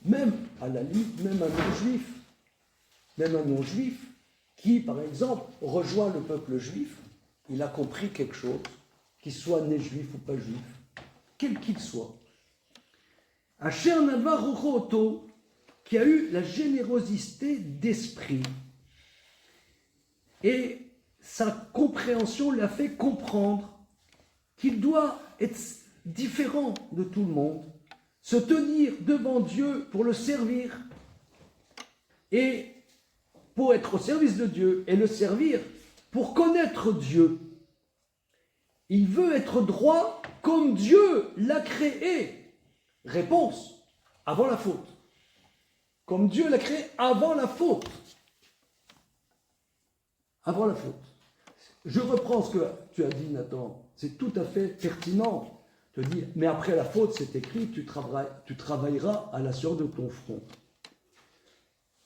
même à la limite, même un non-juif, qui par exemple rejoint le peuple juif, il a compris quelque chose, qu'il soit né juif ou pas juif, quel qu'il soit. Asher Nava Ruchoto, qui a eu la générosité d'esprit, et sa compréhension l'a fait comprendre qu'il doit être différent de tout le monde, se tenir devant Dieu pour le servir, et pour être au service de Dieu, et le servir pour connaître Dieu. Il veut être droit comme Dieu l'a créé. Réponse, avant la faute. Comme Dieu l'a créé avant la faute. Avant la faute. Je reprends ce que tu as dit, Nathan. C'est tout à fait pertinent. Te dire, mais après la faute, c'est écrit, tu travailleras à la sueur de ton front.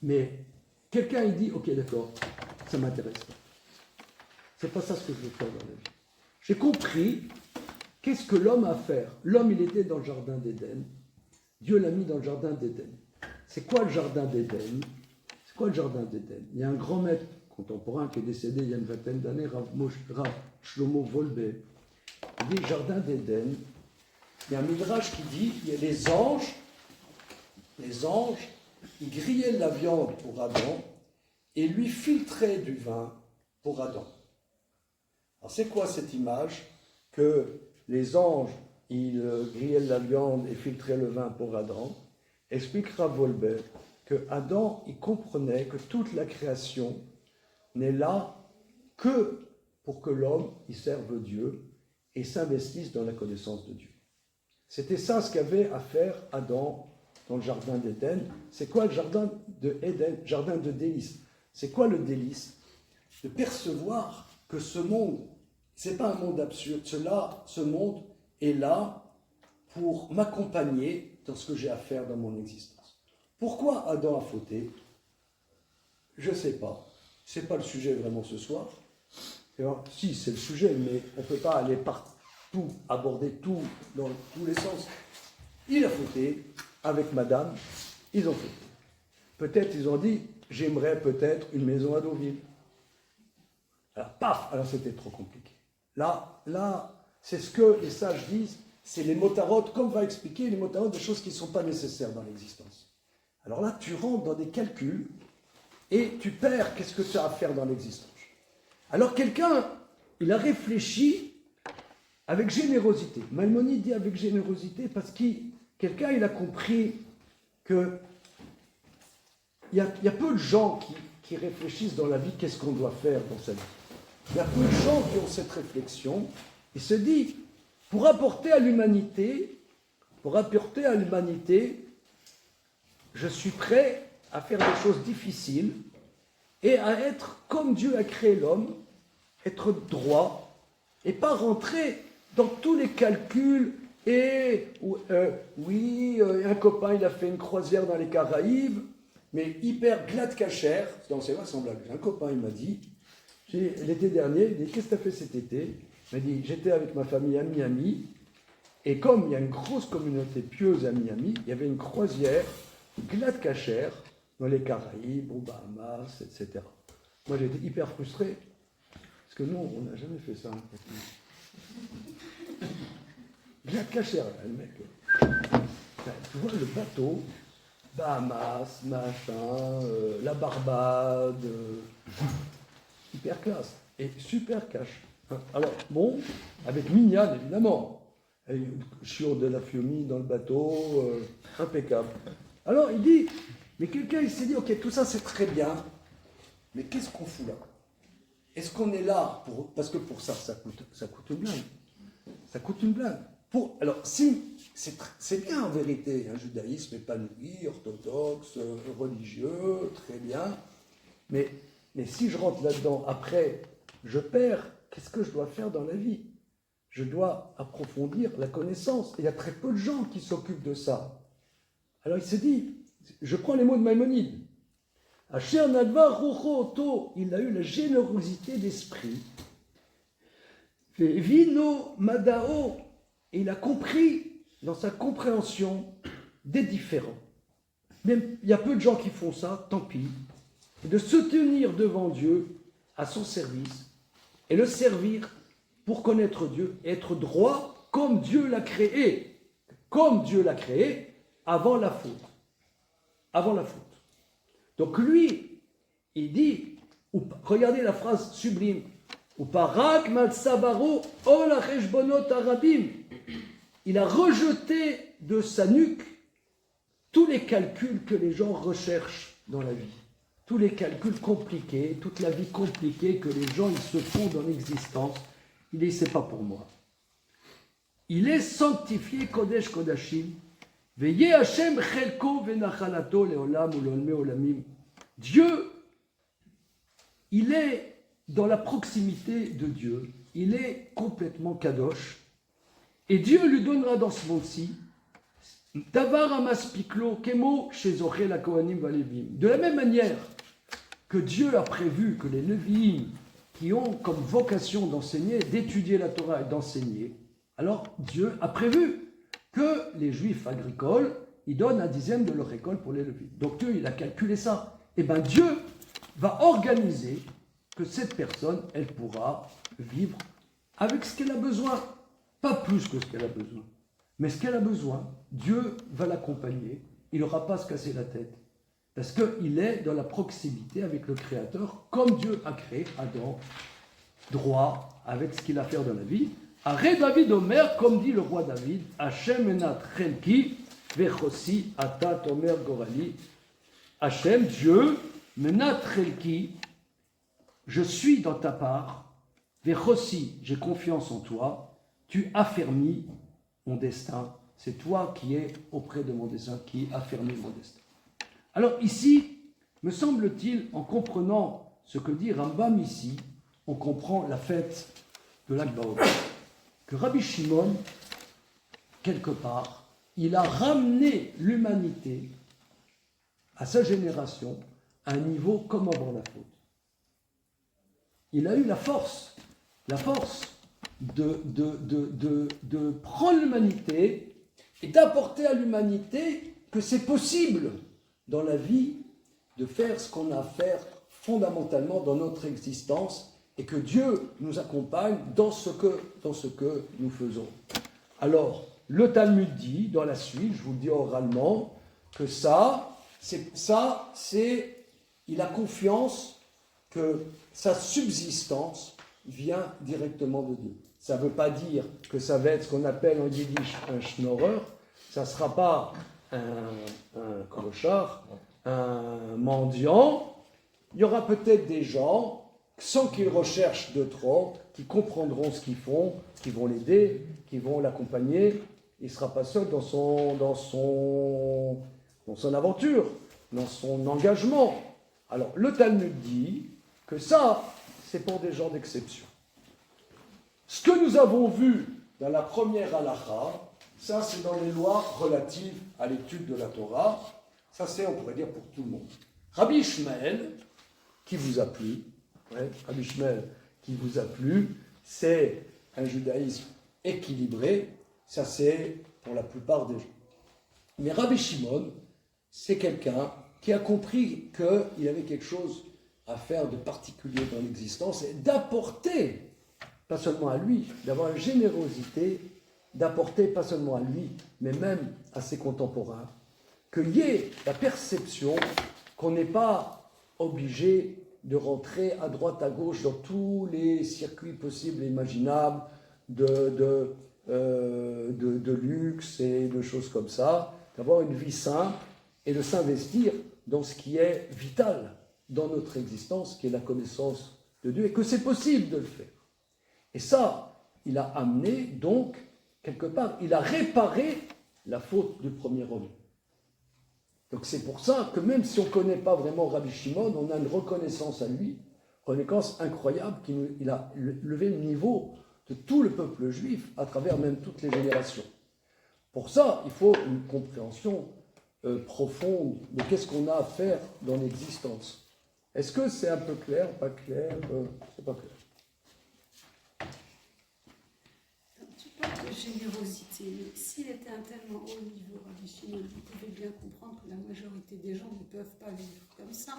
Mais quelqu'un, il dit, ok, d'accord, ça ne m'intéresse pas. C'est pas ça ce que je veux faire dans la vie. J'ai compris qu'est-ce que l'homme a à faire. L'homme, il était dans le jardin d'Éden. Dieu l'a mis dans le jardin d'Éden. C'est quoi le jardin d'Éden? Il y a un grand maître contemporain qui est décédé il y a une vingtaine d'années, Rav Shlomo Wolbe. Il dit jardin d'Éden. Il y a un midrash qui dit il y a les anges, ils grillaient la viande pour Adam et lui filtraient du vin pour Adam. Alors c'est quoi cette image que les anges, ils grillaient la viande et filtraient le vin pour Adam? Explique Rav Wolbe que Adam, il comprenait que toute la création n'est là que pour que l'homme, il serve Dieu et s'investisse dans la connaissance de Dieu. C'était ça ce qu'avait à faire Adam dans le jardin d'Éden. C'est quoi le jardin d'Éden? Jardin de délices. C'est quoi le délice? De percevoir que ce monde, c'est pas un monde absurde. Ce monde est là pour m'accompagner dans ce que j'ai à faire dans mon existence. Pourquoi Adam a fauté? Je ne sais pas. Ce n'est pas le sujet vraiment ce soir. Alors, si, c'est le sujet, mais on ne peut pas aller partout, aborder tout dans tous les sens. Il a fauté avec madame, ils ont fauté. Peut-être ils ont dit, j'aimerais peut-être une maison à Deauville. Alors, paf, alors c'était trop compliqué. Là, c'est ce que les sages disent, c'est les motarotes, comme va expliquer les motarotes, des choses qui ne sont pas nécessaires dans l'existence. Alors là, tu rentres dans des calculs et tu perds qu'est-ce que tu as à faire dans l'existence. Alors quelqu'un, il a réfléchi avec générosité. Maïmonide dit avec générosité parce que quelqu'un, il a compris que il y a peu de gens qui réfléchissent dans la vie qu'est-ce qu'on doit faire dans sa vie. Il y a peu de gens qui ont cette réflexion et se dit, pour apporter à l'humanité je suis prêt à faire des choses difficiles et à être comme Dieu a créé l'homme, être droit et pas rentrer dans tous les calculs et un copain il a fait une croisière dans les Caraïbes, mais hyper glad cachère, c'est vraisemblable. Un copain il m'a dit, l'été dernier, il dit qu'est-ce que tu as fait cet été? Il m'a dit j'étais avec ma famille à Miami et comme il y a une grosse communauté pieuse à Miami, il y avait une croisière glad cachère dans les Caraïbes, aux Bahamas, etc. Moi j'étais hyper frustré parce que nous on n'a jamais fait ça. Glad cachère, le mec. Tu vois le bateau, Bahamas, machin, la Barbade, hyper classe et super cash. Alors bon, avec Mignane évidemment, chiure de la Fiumi dans le bateau, impeccable. Alors il dit, mais quelqu'un il s'est dit, ok tout ça c'est très bien, mais qu'est-ce qu'on fout là? Est-ce qu'on est là pour, parce que pour ça coûte une blinde. Ça coûte une blinde. Alors, si, c'est bien en vérité, un judaïsme épanoui, orthodoxe, religieux, très bien, mais si je rentre là-dedans, après, je perds, qu'est-ce que je dois faire dans la vie? Je dois approfondir la connaissance. Et il y a très peu de gens qui s'occupent de ça. Alors il s'est dit, je prends les mots de Maïmonide, Asher Nadva Rocho Oto, il a eu la générosité d'esprit, Vino Madao, et il a compris dans sa compréhension des différents. Même il y a peu de gens qui font ça, tant pis. Et de se tenir devant Dieu à son service et le servir pour connaître Dieu et être droit comme Dieu l'a créé. Comme Dieu l'a créé avant la faute. Avant la faute. Donc lui, il dit, regardez la phrase sublime, Uparak mal sabaro ol hacheshbonot harabim. Il a rejeté de sa nuque tous les calculs que les gens recherchent dans la vie. Tous les calculs compliqués, toute la vie compliquée que les gens ils se font dans l'existence. Il dit, c'est pas pour moi. Il est sanctifié Kodesh Kodashim. Veye Hashem chelko venachalato leolam ulolme olamim. Dieu, il est dans la proximité de Dieu. Il est complètement kadosh. Et Dieu lui donnera dans ce monde-ci Davar amaspiklo kemo shezoché la kohanim valevim. De la même manière que Dieu a prévu que les Lévi'im, qui ont comme vocation d'enseigner, d'étudier la Torah et d'enseigner, alors Dieu a prévu que les Juifs agricoles, ils donnent 1/10 de leur récolte pour les Lévi'im. Donc Dieu, il a calculé ça. Et bien Dieu va organiser que cette personne, elle pourra vivre avec ce qu'elle a besoin. Pas plus que ce qu'elle a besoin. Mais ce qu'elle a besoin, Dieu va l'accompagner. Il n'aura pas à se casser la tête. Parce qu'il est dans la proximité avec le Créateur, comme Dieu a créé Adam, droit, avec ce qu'il a à faire dans la vie. Arrête David Omer, comme dit le roi David, Hachem enat chelki, vechosi atat Omer gorali. Hachem, Dieu, menat chelki, je suis dans ta part, vechosi, j'ai confiance en toi, tu affermis mon destin. C'est toi qui es auprès de mon destin, qui affermis mon destin. Alors ici, me semble-t-il, en comprenant ce que dit Rambam ici, on comprend la fête de l'Akba Omer. Que Rabbi Shimon, quelque part, il a ramené l'humanité à sa génération à un niveau comme avant la faute. Il a eu la force de prendre l'humanité et d'apporter à l'humanité que c'est possible dans la vie de faire ce qu'on a à faire fondamentalement dans notre existence et que Dieu nous accompagne dans ce que nous faisons. Alors, le Talmud dit, dans la suite, je vous le dis oralement, que il a confiance que sa subsistance vient directement de Dieu. Ça ne veut pas dire que ça va être ce qu'on appelle en yiddish un schnorrer, ça ne sera pas un clochard, un mendiant. Il y aura peut-être des gens, sans qu'ils recherchent de trop, qui comprendront ce qu'ils font, qui vont l'aider, qui vont l'accompagner. Il ne sera pas seul dans son dans son aventure, dans son engagement. Alors, le Talmud dit que ça, c'est pour des gens d'exception. Ce que nous avons vu dans la première halakha, ça, c'est dans les lois relatives à l'étude de la Torah. Ça, c'est, on pourrait dire, pour tout le monde. Rabbi Ishmael, qui vous a plu, Rabbi Ishmael, qui vous a plu, c'est un judaïsme équilibré. Ça, c'est pour la plupart des gens. Mais Rabbi Shimon, c'est quelqu'un qui a compris qu'il avait quelque chose à faire de particulier dans l'existence et d'apporter, pas seulement à lui, d'avoir la générosité, d'apporter pas seulement à lui, mais même à ses contemporains, qu'il y ait la perception qu'on n'est pas obligé de rentrer à droite, à gauche dans tous les circuits possibles et imaginables de luxe et de choses comme ça, d'avoir une vie simple et de s'investir dans ce qui est vital dans notre existence, qui est la connaissance de Dieu, et que c'est possible de le faire. Et ça, il a amené donc, quelque part, il a réparé la faute du premier homme. Donc c'est pour ça que même si on ne connaît pas vraiment Rabbi Shimon, on a une reconnaissance à lui, reconnaissance incroyable, qu'il a levé le niveau de tout le peuple juif à travers même toutes les générations. Pour ça, il faut une compréhension profonde de qu'est-ce qu'on a à faire dans l'existence. Est-ce que c'est un peu clair, pas clair c'est pas clair. Tu parles de générosité, mais s'il était à un tellement haut niveau, Rabbi Shimon, vous pouvez bien comprendre que la majorité des gens ne peuvent pas vivre comme ça.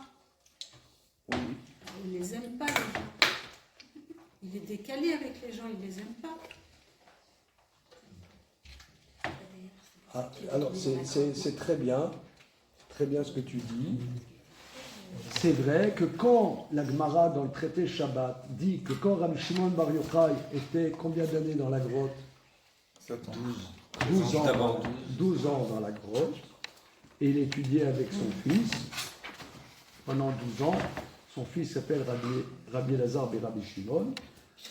Oui. Il ne les aime pas, les gens. Il est décalé avec les gens, il ne les aime pas. Ah, alors, c'est très bien ce que tu dis. C'est vrai que quand la Gemara, dans le traité Shabbat, dit que quand Rabbi Shimon Bar Yochai était combien d'années dans la grotte 12 ans dans la grotte, et il étudiait avec son fils pendant 12 ans. Son fils s'appelle Rabbi Elazar et Rabbi Shimon.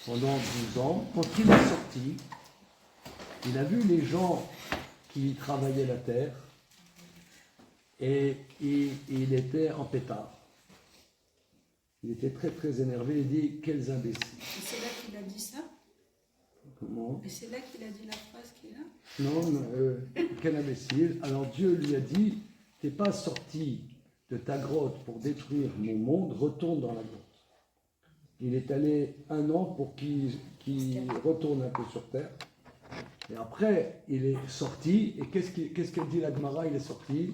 Pendant 12 ans, quand il est sorti, il a vu les gens qui travaillaient la terre, et il était en pétard. Il était très très énervé, il dit « Quels imbéciles !» Et c'est là qu'il a dit ça? Comment? Et c'est là qu'il a dit la phrase qui est là? Non, quel imbécile. Alors Dieu lui a dit « T'es pas sorti de ta grotte pour détruire mon monde, retourne dans la grotte. » Il est allé 1 an pour qu'il retourne un peu sur terre. Et après, il est sorti, et qu'est-ce qu'elle dit la Gemara? Il est sorti.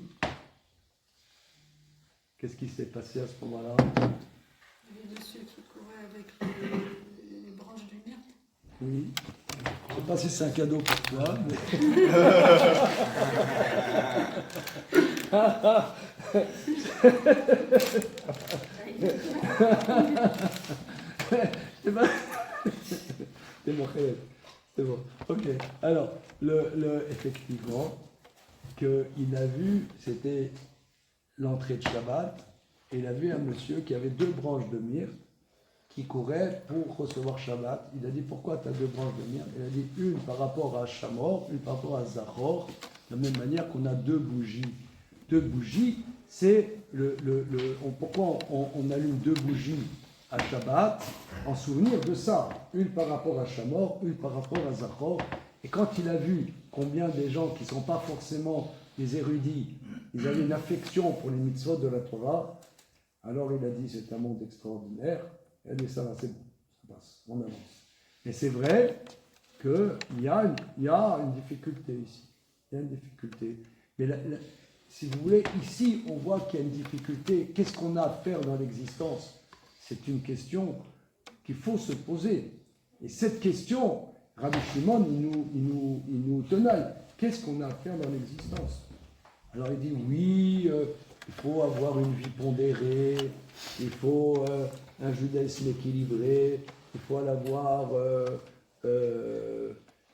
Qu'est-ce qui s'est passé à ce moment-là? Il y a monsieur qui courait avec les branches du myrte. Oui. Je ne sais pas si c'est un cadeau pour toi, mais... C'est bon, c'est bon. Ok. Alors, effectivement, qu'il a vu, c'était l'entrée de Shabbat, et il a vu un monsieur qui avait 2 branches de myrrhe qui courait pour recevoir Shabbat. Il a dit, pourquoi tu as 2 branches de myrrhe? Il a dit, une par rapport à Shamor, une par rapport à Zachor, de la même manière qu'on a 2 bougies. 2 bougies, c'est pourquoi on allume 2 bougies à Shabbat, en souvenir de ça. Une par rapport à Shamor, une par rapport à Zachor. Et quand il a vu combien des gens qui ne sont pas forcément des érudits, ils avaient une affection pour les mitzvot de la Torah, alors il a dit, c'est un monde extraordinaire. Il a dit, ça va, c'est bon, ça passe, on avance. Et c'est vrai qu'il y a une difficulté ici. Il y a une difficulté. Mais si vous voulez, ici, on voit qu'il y a une difficulté. Qu'est-ce qu'on a à faire dans l'existence? C'est une question qu'il faut se poser. Et cette question, Rabbi Shimon, il nous tenaille. Qu'est-ce qu'on a à faire dans l'existence? Alors il dit, oui, il faut avoir une vie pondérée, il faut un judaïsme équilibré, il faut avoir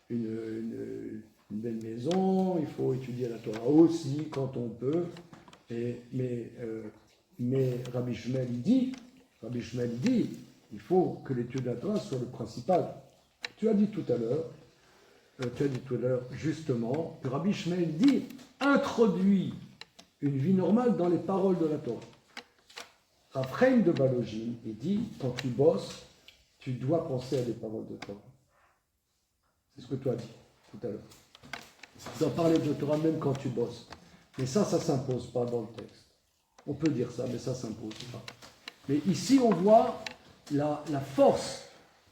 une belle maison, il faut étudier la Torah aussi quand on peut. Mais Rabbi Shmuel dit, il faut que l'étude de la Torah soit le principal. Tu as dit tout à l'heure, justement, que Rabbi Shmuel dit, introduit une vie normale dans les paroles de la Torah. Rav Chaim de Volozhin, il dit, quand tu bosses, tu dois penser à des paroles de Torah. C'est ce que tu as dit tout à l'heure. Tu dois parler de Torah même quand tu bosses. Mais ça s'impose pas dans le texte. On peut dire ça, mais ça s'impose pas. Mais ici, on voit la force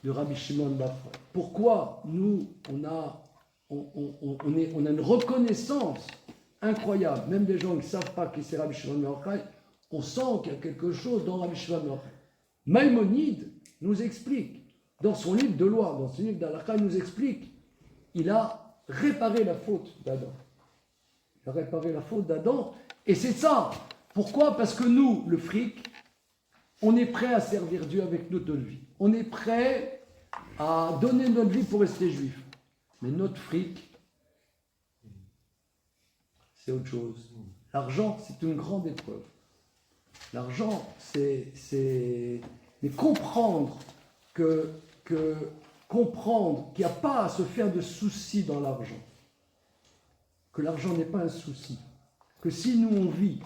de Rabbi Shimon Bar Yochai. Pourquoi nous, on a une reconnaissance incroyable. Même des gens qui ne savent pas qui c'est Rabbi Shimon Bar Yochai, on sent qu'il y a quelque chose dans Rabbi Shimon Bar Yochai. Maïmonide nous explique, dans son livre de loi, dans son livre d'Halakha, il nous explique, il a réparé la faute d'Adam. Il a réparé la faute d'Adam, et c'est ça. Pourquoi ? Parce que nous, le fric, on est prêt à servir Dieu avec notre vie. On est prêt à donner notre vie pour rester juif. Mais notre fric, c'est autre chose. L'argent, c'est une grande épreuve. L'argent, c'est... Mais comprendre comprendre qu'il n'y a pas à se faire de soucis dans l'argent. Que l'argent n'est pas un souci. Que si nous on vit,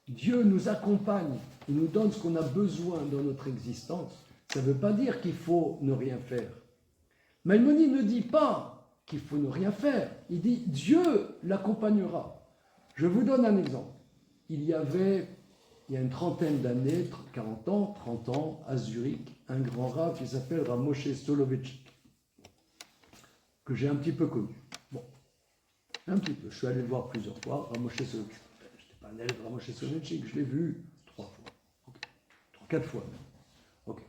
Dieu nous accompagne et nous donne ce qu'on a besoin dans notre existence, ça ne veut pas dire qu'il faut ne rien faire. Maïmonide ne dit pas qu'il faut ne rien faire. Il dit Dieu l'accompagnera. Je vous donne un exemple. Il y a une trentaine d'années, 40 ans, 30 ans, à Zurich, un grand rabbin qui s'appelle Rav Moshe Soloveitchik, que j'ai un petit peu connu. Bon, un petit peu. Je suis allé le voir plusieurs fois, Rav Moshe Soloveitchik. Je n'étais pas un élève de Rav Moshe Soloveitchik, je l'ai vu 3 fois. Okay. 4 fois même. Ok.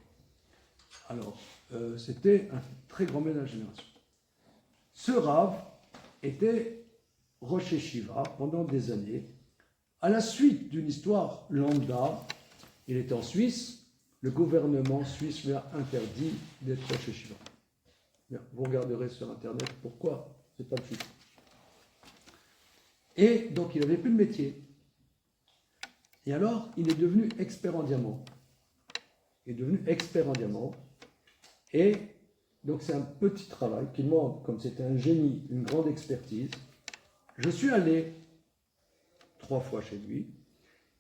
Alors, c'était un très grand maître de la génération. Ce Rav était Rosh Yeshiva pendant des années. À la suite d'une histoire lambda, il était en Suisse, le gouvernement suisse lui a interdit d'être Rosh Yeshiva. Vous regarderez sur Internet pourquoi, c'est pas le sujet. Et donc il n'avait plus de métier. Et alors, il est devenu expert en diamant. Il est devenu expert en diamant. Et donc c'est un petit travail qui demande, comme c'était un génie, une grande expertise. Je suis allé 3 fois chez lui.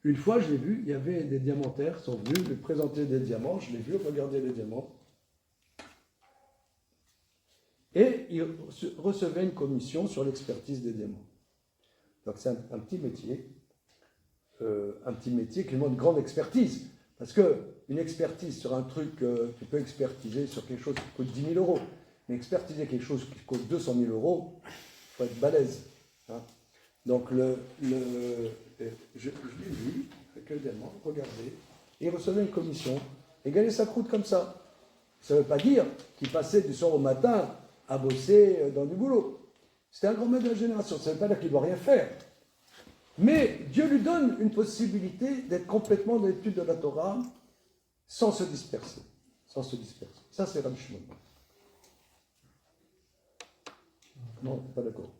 Une fois, je l'ai vu, il y avait des diamantaires qui sont venus lui présenter des diamants. Je l'ai vu regarder les diamants. Et il recevait une commission sur l'expertise des diamants. Donc c'est un petit métier. Un petit métier qui demande une grande expertise. Parce qu'une expertise sur un truc, tu peux expertiser sur quelque chose qui coûte 10 000 euros. Mais expertiser quelque chose qui coûte 200 000 euros, il faut être balèze. Hein. Donc, je l'ai vu, avec le diamant, regardez, et il recevait une commission, et gagnait sa croûte comme ça. Ça ne veut pas dire qu'il passait du soir au matin à bosser dans du boulot. C'était un grand maître de la génération, ça ne veut pas dire qu'il ne doit rien faire. Mais Dieu lui donne une possibilité d'être complètement dans l'étude de la Torah sans se disperser. Sans se disperser. Ça, c'est Rabbi Shimon. Non, pas d'accord.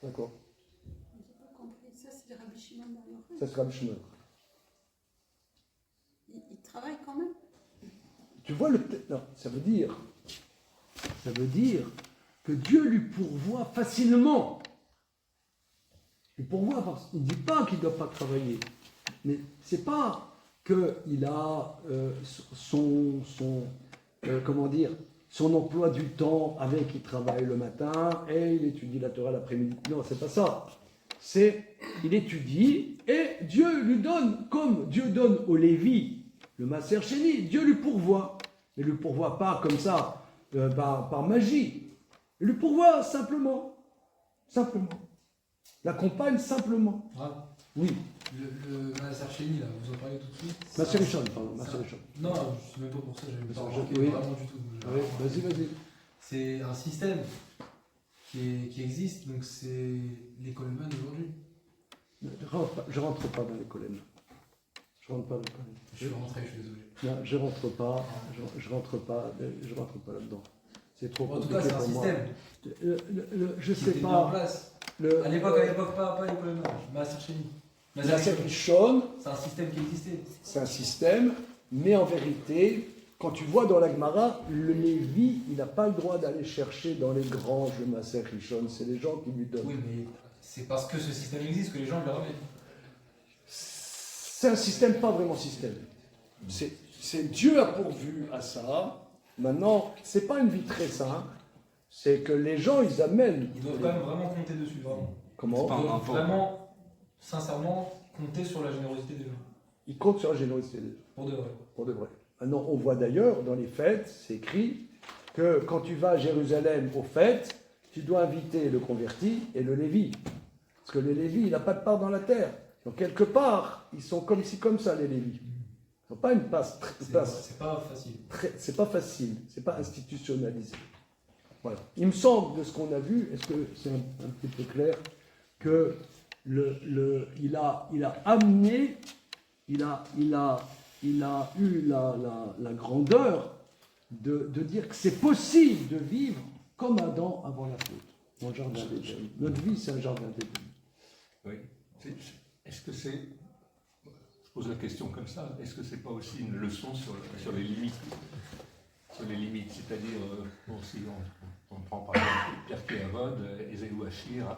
D'accord. J'ai pas compris. Ça, c'est Rabbi Shimon Bar Yochai. Ça, c'est Rabbi Shimon. Il travaille quand même. Tu vois non, ça veut dire que Dieu lui pourvoit facilement. Il pourvoit parce qu'il ne dit pas qu'il ne doit pas travailler. Mais ce n'est pas qu'il a son emploi du temps avec, il travaille le matin et il étudie la Torah l'après-midi. Non, c'est pas ça. Il étudie et Dieu lui donne, comme Dieu donne au Lévi le Maaser Sheni, Dieu lui pourvoit. Il ne lui pourvoit pas comme ça, par magie. Il lui pourvoit simplement. Simplement. L'accompagne simplement. Ah, Oui. le Maaser Sheni, là, vous en parlez tout de suite. Maaser Rishon, pardon. Maaser Rishon. Non, je sais même pas pour ça, j'avais pas remarqué Oui. vraiment du tout. Oui, vas-y. C'est un système qui existe, donc c'est les Coleman aujourd'hui. Je rentre pas dans les colonnes. Je rentre pas dans les colonnes. Je suis rentré, je suis désolé. Non, je rentre pas. Je rentre pas là-dedans. C'est trop En tout compliqué cas, c'est un pour moi. système Je qui sais était mis en pas. place. Le À l'époque, pas les Coleman. Maaser Sheni. Maaser Rishon, C'est un système qui existait. c'est un système, mais en vérité, quand tu vois dans la Gemara, le Lévi, il n'a pas le droit d'aller chercher dans les granges de Maaser Rishon, c'est les gens qui lui donnent. Oui, mais c'est parce que ce système existe que les gens le ramènent. C'est un système, pas vraiment système. C'est Dieu a pourvu à ça. Maintenant, c'est pas une vie très simple. C'est que les gens, ils amènent. Ils doivent quand même vraiment compter dessus, vraiment. Comment? Ils doivent vraiment, sincèrement, compter sur la générosité des gens. Ils comptent sur la générosité des gens. Pour de vrai. Pour de vrai. Maintenant, on voit d'ailleurs dans les fêtes, c'est écrit que quand tu vas à Jérusalem aux fêtes, tu dois inviter le converti et le Lévi. Parce que le Lévi, il n'a pas de part dans la terre. Donc, quelque part, ils sont comme ci, comme ça, les Lévis. Ils n'ont pas une place. C'est pas facile. C'est pas facile, c'est pas institutionnalisé. Voilà. Il me semble, de ce qu'on a vu, est-ce que c'est un petit peu clair, que il a amené, il a eu la grandeur de dire que c'est possible de vivre comme Adam avant la faute, dans le jardin d'Éden. Notre vie, c'est un jardin d'Éden. Oui. Est-ce que c'est... Je pose la question comme ça. Est-ce que c'est pas aussi une leçon sur les limites? Sur les limites, c'est-à-dire, si on prend par exemple Pierre Kéavod, Ézéou Achir,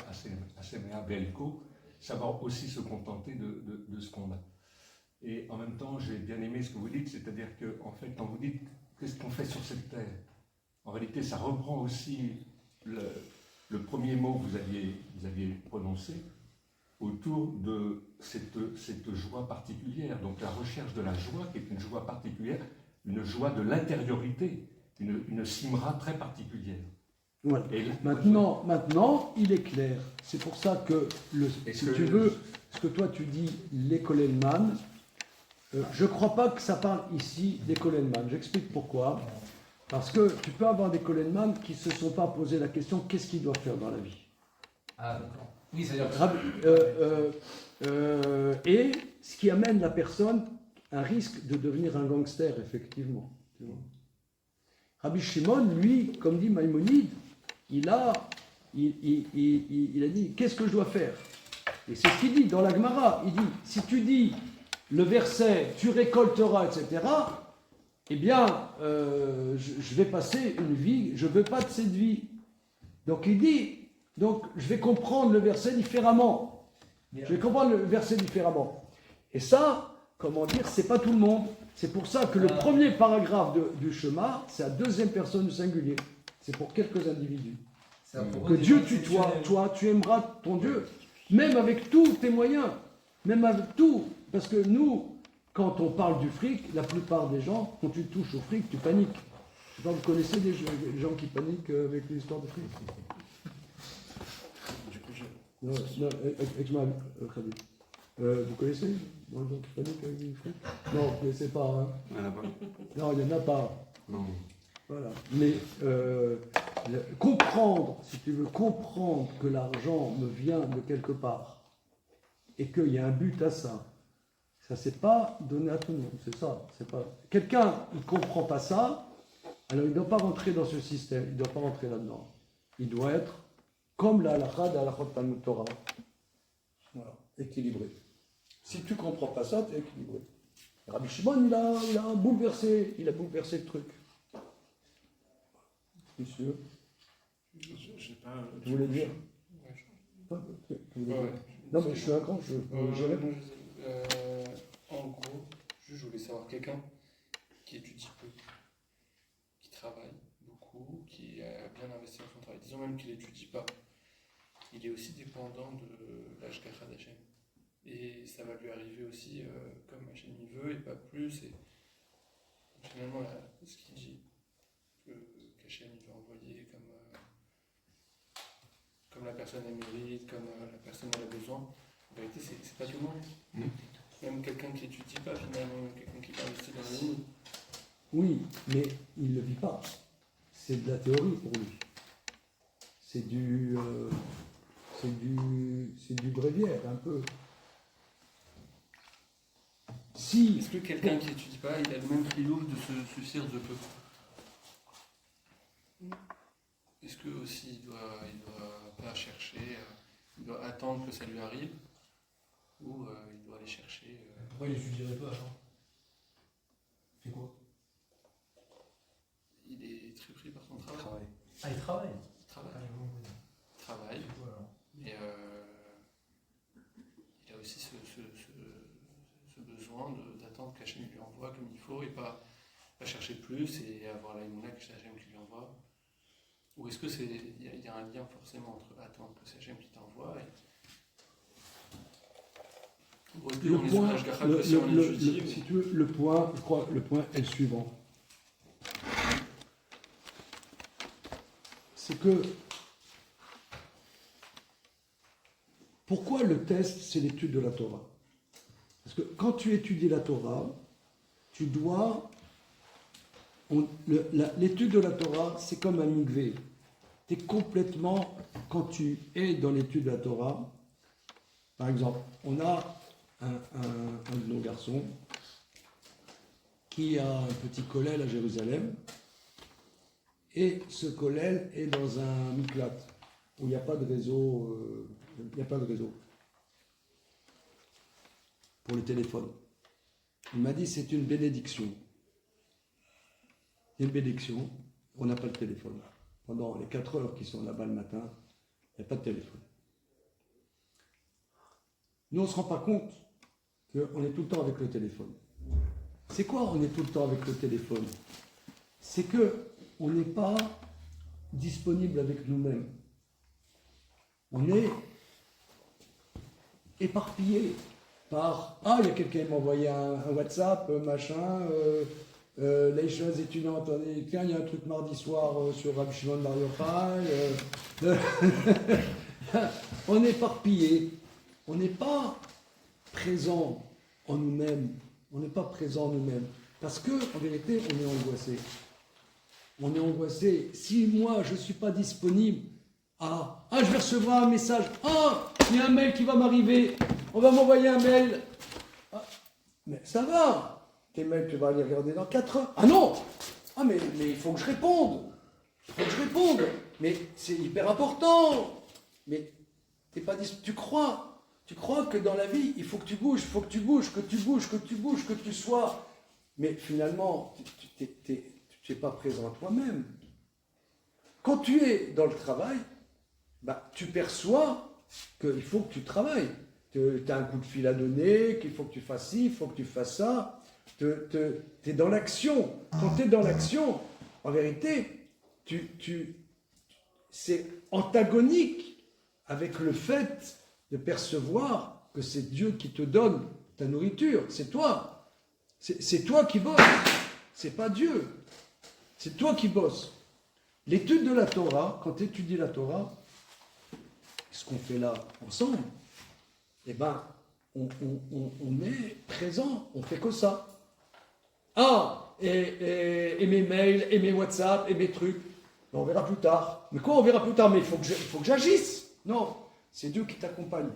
Aséméa Belko, savoir aussi se contenter de ce qu'on a. Et en même temps, j'ai bien aimé ce que vous dites, c'est-à-dire que, en fait, quand vous dites qu'est-ce qu'on fait sur cette terre, en réalité, ça reprend aussi le premier mot que vous aviez prononcé autour de cette joie particulière. Donc la recherche de la joie, qui est une joie particulière, une joie de l'intériorité, une simra très particulière. Voilà. Maintenant, il est clair. C'est pour ça que, tu veux, ce que toi tu dis, l'école Hellman, je ne crois pas que ça parle ici d'école Hellman. J'explique pourquoi. Parce que tu peux avoir des Hellman qui ne se sont pas posé la question qu'est-ce qu'ils doivent faire dans la vie. Ah, d'accord. Oui, c'est-à-dire. Et ce qui amène la personne un risque de devenir un gangster, effectivement. Tu vois. Rabbi Shimon, lui, comme dit Maïmonide, il a dit qu'est-ce que je dois faire? Et c'est ce qu'il dit dans la Gemara. Il dit si tu dis le verset tu récolteras, etc., eh bien, je vais passer une vie, je ne veux pas de cette vie. Donc il dit donc je vais comprendre le verset différemment. Je vais comprendre le verset différemment. Et ça, comment dire, c'est pas tout le monde. C'est pour ça que le premier paragraphe du Shema, c'est à deuxième personne du singulier. C'est pour quelques individus. Que Dieu tutoie, toi, tu aimeras ton Dieu, même avec tous tes moyens, même avec tout. Parce que nous, quand on parle du fric, la plupart des gens, quand tu touches au fric, tu paniques. Je sais pas, vous connaissez des gens qui paniquent avec l'histoire du fric? Non, vous connaissez les gens qui paniquent avec du fric? Non, vous ne connaissez pas. Hein. Il n'y en a pas. Non, il n'y en a pas. Non. Voilà. Mais comprendre, si tu veux, comprendre que l'argent me vient de quelque part et qu'il y a un but à ça, ça c'est pas donné à tout le monde, c'est ça. C'est pas... Quelqu'un, il ne comprend pas ça, alors il ne doit pas rentrer dans ce système, il ne doit pas rentrer là-dedans. Il doit être comme la halakha de halachot Talmud Torah. Voilà, équilibré. Si tu ne comprends pas ça, tu es équilibré. Rabbi Shimon, il a bouleversé le truc. Monsieur, je sais pas. tu voulais dire? Non, mais je suis un grand, je réponds. En gros, je voulais savoir quelqu'un qui étudie peu, qui travaille beaucoup, qui a bien investi dans son travail. Disons même qu'il n'étudie pas. Il est aussi dépendant de l'Ashgacha d'Hachem. Et ça va lui arriver aussi comme Hachem il veut et pas plus. Et finalement, là, ce qu'il dit, qu'Hachem il va envoyer comme la personne elle mérite, comme la personne elle a besoin. En vérité, c'est pas tout le monde. Même quelqu'un qui n'étudie pas finalement, même quelqu'un qui va investir dans la ligne. Oui, mais il ne le vit pas. C'est de la théorie pour lui. C'est du bréviaire, un peu. Si... Est-ce que quelqu'un qui n'étudie pas, il a le même filou de se suffire de peu? Est-ce que aussi il doit pas chercher, il doit attendre que ça lui arrive, ou il doit aller chercher Pourquoi il n'étudierait pas alors? Fait quoi? Ah, il travaille. Il travaille. Ah, bon, oui. Il travaille. Voilà. Mais il a aussi ce besoin d'attendre qu'Hachem lui envoie comme il faut et pas chercher plus et avoir la Emouna que c'est Hachem qui lui envoie. Ou est-ce que il y a un lien forcément entre attendre que c'est Hachem qui t'envoie et... Le point, si tu veux, le point, je crois, le point est le suivant. C'est que pourquoi le test, c'est l'étude de la Torah? Parce que quand tu étudies la Torah, tu dois... l'étude de la Torah, c'est comme un mikvé. Tu es complètement... Quand tu es dans l'étude de la Torah, par exemple, on a un de nos garçons qui a un petit kollel à Jérusalem, et ce kollel est dans un miklat, où il n'y a pas de réseau, pour le téléphone. Il m'a dit c'est une bénédiction. C'est une bénédiction, on n'a pas de téléphone. Pendant les 4 heures qui sont là-bas le matin, il n'y a pas de téléphone. Nous, on ne se rend pas compte qu'on est tout le temps avec le téléphone. C'est quoi on est tout le temps avec le téléphone? C'est qu'on n'est pas disponible avec nous-mêmes. On est éparpillé par « Ah, il y a quelqu'un qui m'a envoyé un WhatsApp, machin, les choses étudiantes, tiens, il y a un truc mardi soir sur Rabbi Shimon Bar Yochai. On est éparpillé. On n'est pas présent en nous-mêmes. On n'est pas présent en nous-mêmes. Parce qu'en vérité, on est angoissé. On est angoissé. Si moi, je ne suis pas disponible, je vais recevoir un message. Il y a un mail qui va m'arriver. On va m'envoyer un mail. Mais ça va. Tes mails, tu vas les regarder dans 4 heures. Ah non. Mais il faut que je réponde. Mais c'est hyper important. Mais t'es pas tu crois que dans la vie, il faut que tu bouges, que tu sois. Mais finalement, tu n'es pas présent à toi-même. Quand tu es dans le travail, tu perçois qu'il faut que tu travailles. Tu as un coup de fil à donner, qu'il faut que tu fasses ci, il faut que tu fasses ça. Tu es dans l'action. Quand tu es dans l'action, en vérité, c'est antagonique avec le fait de percevoir que c'est Dieu qui te donne ta nourriture. C'est toi. C'est toi qui bosses. C'est pas Dieu. C'est toi qui bosses. L'étude de la Torah, quand tu étudies la Torah, ce qu'on fait là ensemble, on est présent, on fait que ça. Et mes mails, et mes WhatsApp, et mes trucs. On verra plus tard. Mais quoi, on verra plus tard? Mais il faut que j'agisse. Non, c'est Dieu qui t'accompagne.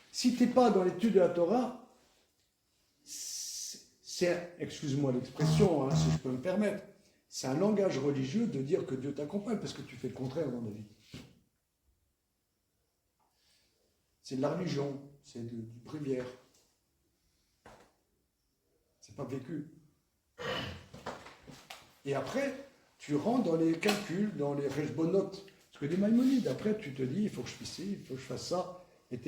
Si tu n'es pas dans l'étude de la Torah, c'est, excuse-moi l'expression, si je peux me permettre, c'est un langage religieux de dire que Dieu t'accompagne parce que tu fais le contraire dans la vie. C'est de la religion, c'est du prière. C'est pas vécu. Et après, tu rentres dans les calculs, dans les rejbonotes. Parce que les Maïmonides, après, tu te dis, il faut que je fasse ci, il faut que je fasse ça. Et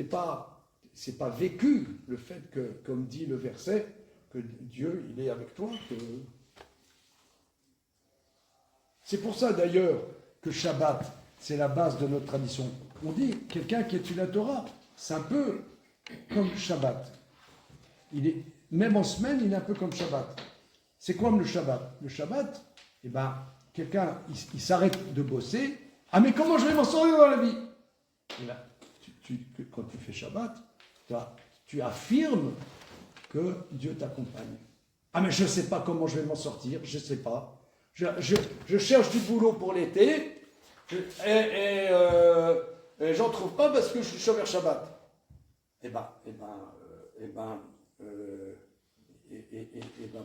c'est pas vécu le fait que, comme dit le verset, que Dieu, il est avec toi. C'est pour ça d'ailleurs que Shabbat, c'est la base de notre tradition. On dit, quelqu'un qui étudie la Torah, c'est un peu comme Shabbat. Même en semaine, il est un peu comme Shabbat. C'est quoi le Shabbat? Le Shabbat, quelqu'un, il s'arrête de bosser. Mais comment je vais m'en sortir dans la vie? Et là, quand tu fais Shabbat, tu affirmes que Dieu t'accompagne. Mais je ne sais pas comment je vais m'en sortir, je ne sais pas. Je cherche du boulot pour l'été, et j'en trouve pas parce que je suis chômeur Shabbat.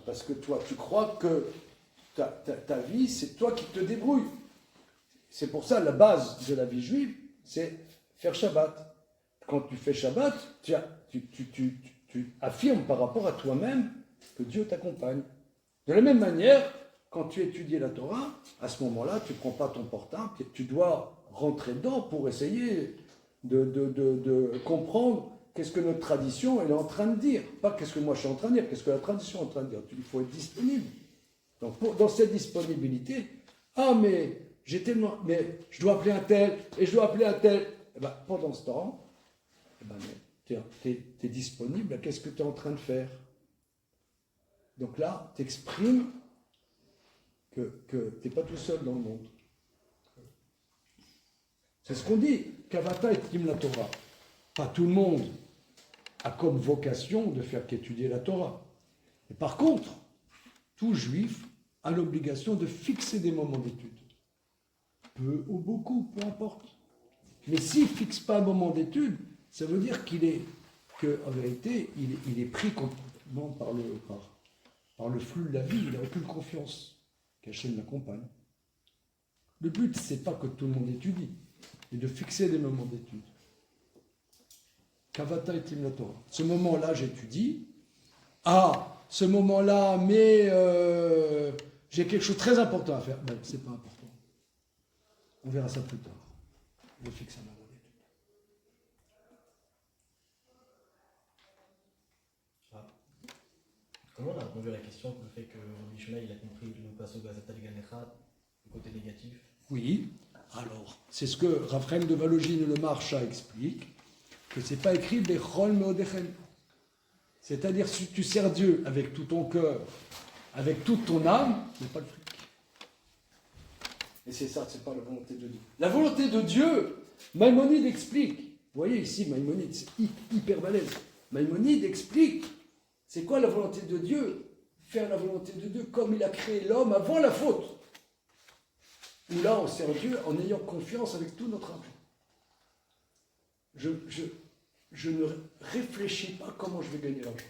Parce que toi, tu crois que ta vie, c'est toi qui te débrouilles. C'est pour ça, la base de la vie juive, c'est faire Shabbat. Quand tu fais Shabbat, tu affirmes par rapport à toi-même que Dieu t'accompagne. De la même manière, quand tu étudies la Torah, à ce moment-là, tu ne prends pas ton portable, tu dois rentrer dedans pour essayer de comprendre qu'est-ce que notre tradition elle est en train de dire. Pas qu'est-ce que moi je suis en train de dire, qu'est-ce que la tradition est en train de dire. Il faut être disponible. Donc dans cette disponibilité, mais j'ai tellement, mais je dois appeler un tel, et je dois appeler un tel. Eh ben, pendant ce temps, tu es disponible, qu'est-ce que tu es en train de faire? Donc là, tu exprimes que tu n'es pas tout seul dans le monde. C'est ce qu'on dit, Kavata et Tim la Torah. Pas tout le monde a comme vocation de faire qu'étudier la Torah. Et par contre, tout juif a l'obligation de fixer des moments d'étude. Peu ou beaucoup, peu importe. Mais s'il ne fixe pas un moment d'étude, ça veut dire qu'en vérité, il est pris complètement par le flux de la vie, il n'a aucune confiance qu'Hachem l'accompagne. Le but, ce n'est pas que tout le monde étudie, mais de fixer des moments d'étude. Kavata et Tim la Torah. Ce moment-là, j'étudie. Ce moment-là, mais j'ai quelque chose de très important à faire. Ben, c'est pas important. On verra ça plus tard. Je fixe un moment d'étude. Comment on a répondu à la question le fait que Rabbi Shmuel il a compris le passo Gazata Leganecha, le côté négatif? Oui, alors, c'est ce que Raphaël de Valogine le Marcha explique, que c'est pas écrit Bechol Meodechem. C'est-à-dire, si tu sers Dieu avec tout ton cœur, avec toute ton âme, mais pas le fric. Et c'est ça, c'est pas la volonté de Dieu. La volonté de Dieu, Maïmonide explique. Vous voyez ici, Maïmonide, c'est hyper balèze. Maïmonide explique, c'est quoi la volonté de Dieu? Faire la volonté de Dieu comme il a créé l'homme avant la faute. Où là, on sert Dieu en ayant confiance avec tout notre argent. Je ne réfléchis pas comment je vais gagner l'argent.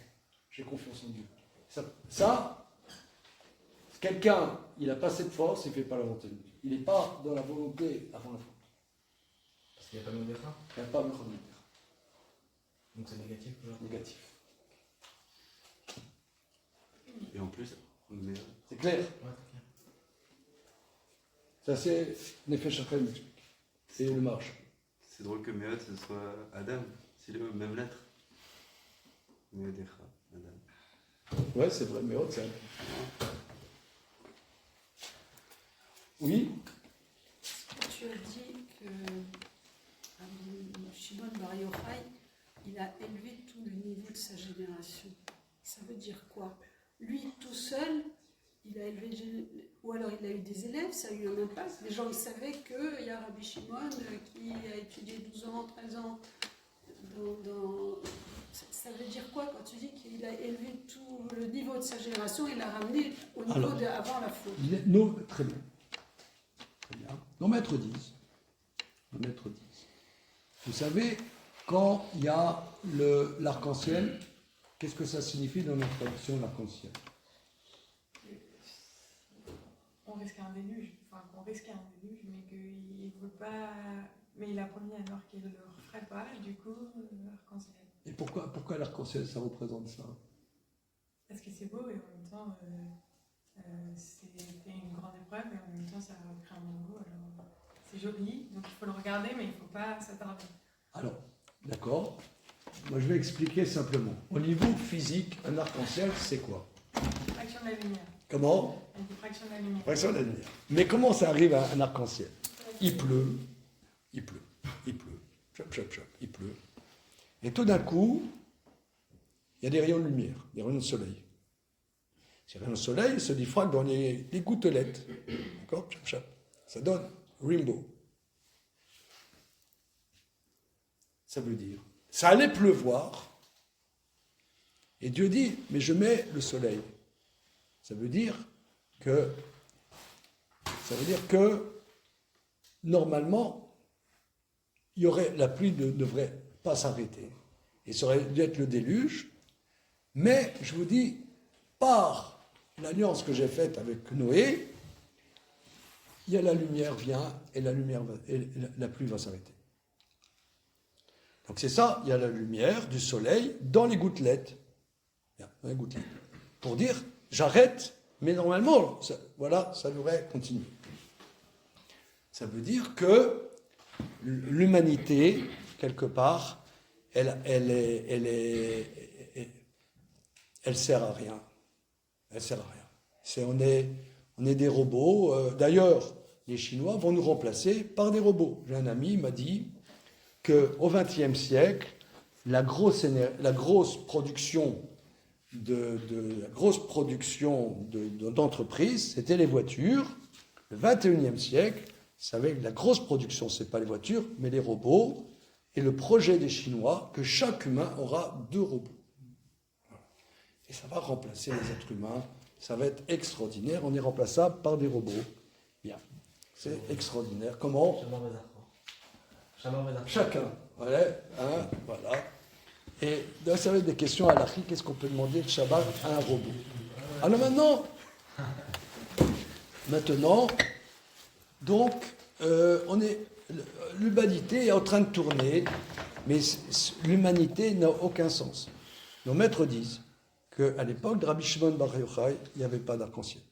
J'ai confiance en Dieu. Ça quelqu'un, il n'a pas cette force, il ne fait pas la volonté de Dieu. Il n'est pas dans la volonté avant la faute. Parce qu'il n'y a pas de Medecha. Il n'y a pas de Medecha. Donc c'est négatif. Négatif. Et en plus, c'est clair. Ouais, c'est clair. Ça, c'est Nefesh Hachem m'explique. Et le marche. c'est drôle que Méod ce soit Adam, c'est les mêmes lettres. Méodecha, Adam. Ouais, c'est vrai, Méod, c'est Adam. Oui. Tu as dit que Shimon Bar Yochai, il a élevé tout le niveau de sa génération. Ça veut dire quoi? Lui, tout seul, il a élevé, ou alors il a eu des élèves, ça a eu un impact. Les gens ils savaient qu'il y a Rabbi Shimon qui a étudié 12 ans, 13 ans. Ça veut dire quoi quand tu dis qu'il a élevé tout le niveau de sa génération, il l'a ramené au niveau d'avant la faute? Très bien. Très bien. Nos maîtres disent. Vous savez, quand il y a l'arc-en-ciel, qu'est-ce que ça signifie dans notre tradition, l'arc-en-ciel? On risque un déluge, mais qu'il ne veut pas. Mais il a promis alors qu'il ne le referait pas, et du coup, l'arc-en-ciel. Et pourquoi l'arc-en-ciel, ça représente ça? Parce que c'est beau et en même temps, c'était une grande épreuve et en même temps, ça crée un bon goût. Alors, c'est joli, donc il faut le regarder, mais il ne faut pas s'attarder. Alors, d'accord. Moi, je vais expliquer simplement. Au niveau physique, un arc-en-ciel, c'est quoi? Fraction de la lumière. Comment? Une fraction de la lumière. Fraction de la lumière. Mais comment ça arrive à un arc-en-ciel? Il pleut. Chop, chop, chop. Il pleut. Et tout d'un coup, il y a des rayons de lumière, des rayons de soleil. Ces rayons de soleil se diffractent dans les gouttelettes. D'accord? Chop, chop. Ça donne rainbow. Ça veut dire, ça allait pleuvoir, et Dieu dit, mais je mets le soleil. Ça veut dire que normalement, la pluie ne devrait pas s'arrêter. Et ça aurait dû être le déluge, mais je vous dis, par l'alliance que j'ai faite avec Noé, il y a la lumière vient et la pluie va s'arrêter. Donc c'est ça, il y a la lumière du soleil dans les gouttelettes. Pour dire, j'arrête Mais normalement, ça devrait continuer. Ça veut dire que l'humanité, quelque part, elle sert à rien. Elle sert à rien. On est des robots. D'ailleurs, les Chinois vont nous remplacer par des robots. J'ai un ami, il m'a dit qu'au XXe siècle, la grosse production d'entreprises, c'était les voitures. Le XXIe siècle, vous savez, la grosse production, ce n'est pas les voitures, mais les robots. Et le projet des Chinois, que chaque humain aura 2 robots. Et ça va remplacer les êtres humains. Ça va être extraordinaire. On est remplaçable par des robots. Bien. C'est extraordinaire. Comment? Chacun. Voilà. Voilà. Et ça va être des questions à l'Afrique. Qu'est-ce qu'on peut demander de Shabbat à un robot? Alors maintenant, donc, l'humanité est en train de tourner, mais l'humanité n'a aucun sens. Nos maîtres disent qu'à l'époque de Rabbi Shimon Bar Yochai, il n'y avait pas d'arc-en-ciel.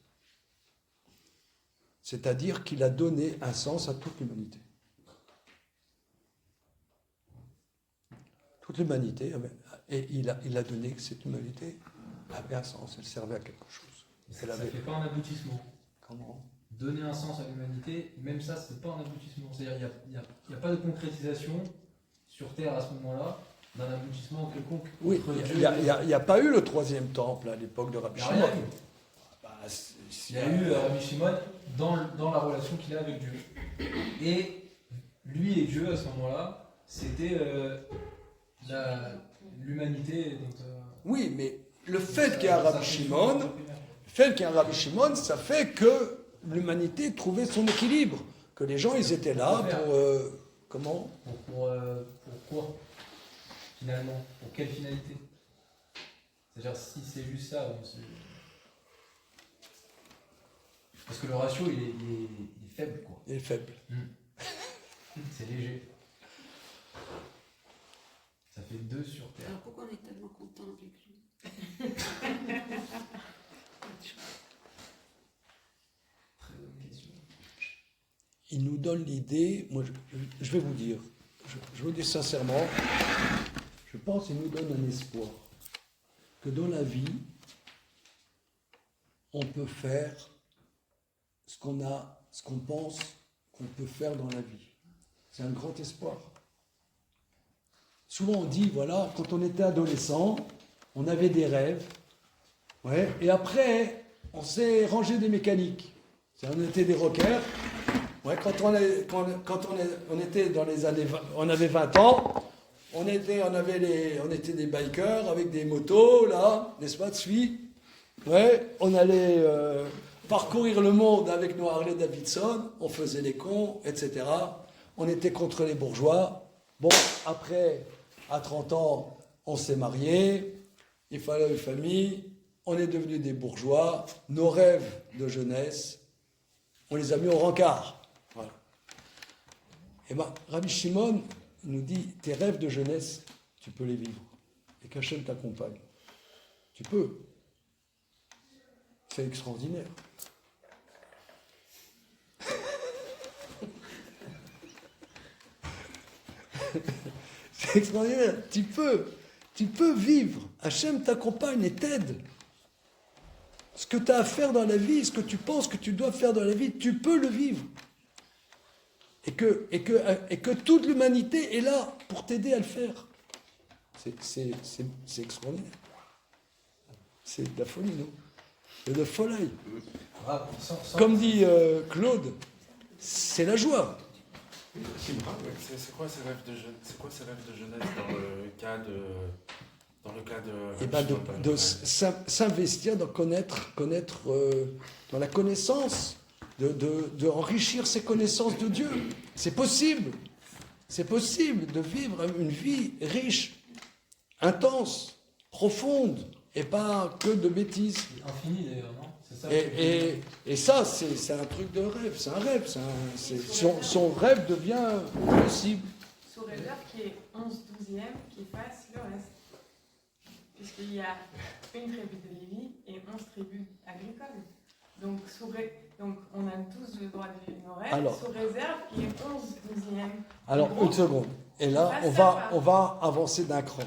C'est-à-dire qu'il a donné un sens à toute l'humanité. Toute l'humanité, et il a donné que cette humanité avait un sens, elle servait à quelque chose. Ça ne fait pas un aboutissement. Comment? Donner un sens à l'humanité, même ça, c'est pas un aboutissement. C'est-à-dire qu'il n'y a pas de concrétisation sur Terre à ce moment-là d'un aboutissement quelconque. Oui, il n'y a pas eu le 3e temple à l'époque de Rabbi Shimon. Il y a eu Rabbi Shimon dans la relation qu'il a avec Dieu. Et lui et Dieu, à ce moment-là, c'était l'humanité. Oui, mais le fait qu'il y ait un Rabbi Shimon, ça fait que l'humanité trouvait son équilibre, que les gens, ils étaient là pour... comment? Pour quoi, finalement? Pour quelle finalité? C'est-à-dire, si c'est juste ça... Parce que le ratio, il est faible, quoi. Il est faible. C'est léger. Ça fait 2 sur Terre. Alors pourquoi on est tellement content avec lui? Très bonne question. Il nous donne l'idée, moi je vais vous dire, je vous dis sincèrement, je pense qu'il nous donne un espoir, que dans la vie, on peut faire ce qu'on pense qu'on peut faire dans la vie. C'est un grand espoir. Souvent on dit, voilà, quand on était adolescent, on avait des rêves, ouais, et après, on s'est rangé des mécaniques. On était des rockers. Ouais, quand on était dans les années, on avait 20 ans, on était des bikers avec des motos, là, n'est-ce pas, dessus. Ouais, on allait parcourir le monde avec nos Harley Davidson, on faisait les cons, etc. On était contre les bourgeois. Bon, après, à 30 ans, on s'est mariés, il fallait une famille, on est devenus des bourgeois, nos rêves de jeunesse, on les a mis au rencard. Voilà. Et bien, Rabbi Shimon nous dit, tes rêves de jeunesse, tu peux les vivre. Et qu'Hachem t'accompagne. Tu peux. C'est extraordinaire. C'est extraordinaire. Tu peux vivre. Hachem t'accompagne et t'aide. Ce que tu as à faire dans la vie, ce que tu penses que tu dois faire dans la vie, tu peux le vivre. Et que toute l'humanité est là pour t'aider à le faire. C'est extraordinaire. C'est de la folie, non? C'est de la folie. Comme dit Claude, c'est la joie. C'est quoi ces rêves de jeunesse dans le cas de Eh ben de s'investir, de connaître dans la connaissance, de enrichir ses connaissances de Dieu. C'est possible. C'est possible de vivre une vie riche, intense, profonde, et pas que de bêtises. Infini d'ailleurs, non? Ça, et ça, c'est un truc de rêve. C'est un rêve. Son rêve devient possible. Sous réserve qu'il y ait 11/12e qui fassent le reste. Puisqu'il y a une tribu de Lévi et 11 tribus agricoles. Donc, donc on a tous le droit de vivre nos rêves, Alors. sous réserve qu'il y ait 11/12e. Alors, Donc, une seconde. Et là, Ça, on ça va, va. on va avancer d'un cran.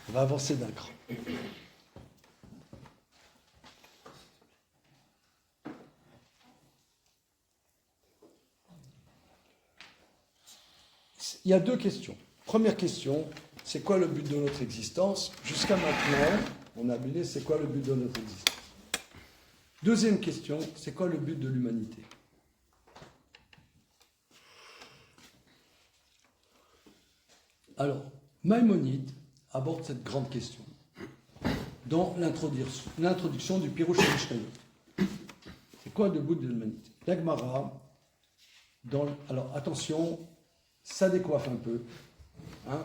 On va avancer d'un cran. Il y a deux questions. Première question, c'est quoi le but de notre existence? Jusqu'à maintenant, on a abordé c'est quoi le but de notre existence. Deuxième question, c'est quoi le but de l'humanité? Alors, Maïmonide aborde cette grande question dans l'introduction du Pirouche Mishnayot. C'est quoi le but de l'humanité? La Gemara, alors attention, ça décoiffe un peu. Hein?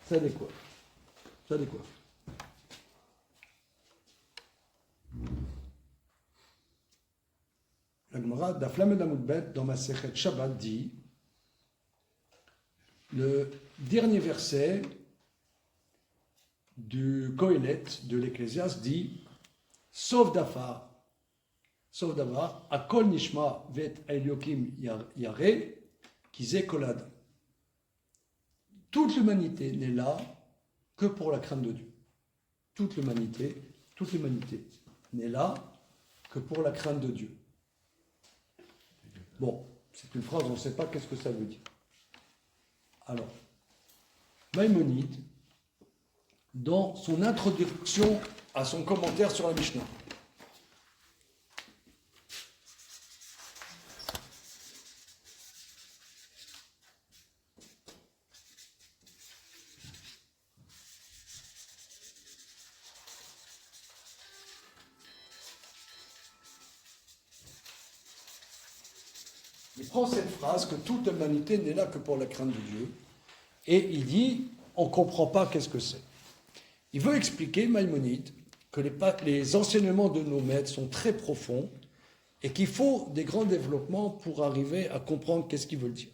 Ça décoiffe. Ça décoiffe. La Gemara, d'Aflamed Amoudbet, dans ma Sechet Shabbat, dit le dernier verset du Kohelet de l'Ecclésiaste dit sauf Davar, Akol Nishma vet Eliokim Yare, Kizé Kolad. Toute l'humanité n'est là que pour la crainte de Dieu. Toute l'humanité n'est là que pour la crainte de Dieu. Bon, c'est une phrase, on ne sait pas qu'est-ce que ça veut dire. Alors, Maïmonide, dans son introduction à son commentaire sur la Mishnah, il prend cette phrase que toute l'humanité n'est là que pour la crainte de Dieu et il dit on ne comprend pas qu'est-ce que c'est. Il veut expliquer, Maïmonide, que les enseignements de nos maîtres sont très profonds et qu'il faut des grands développements pour arriver à comprendre qu'est-ce qu'ils veulent dire.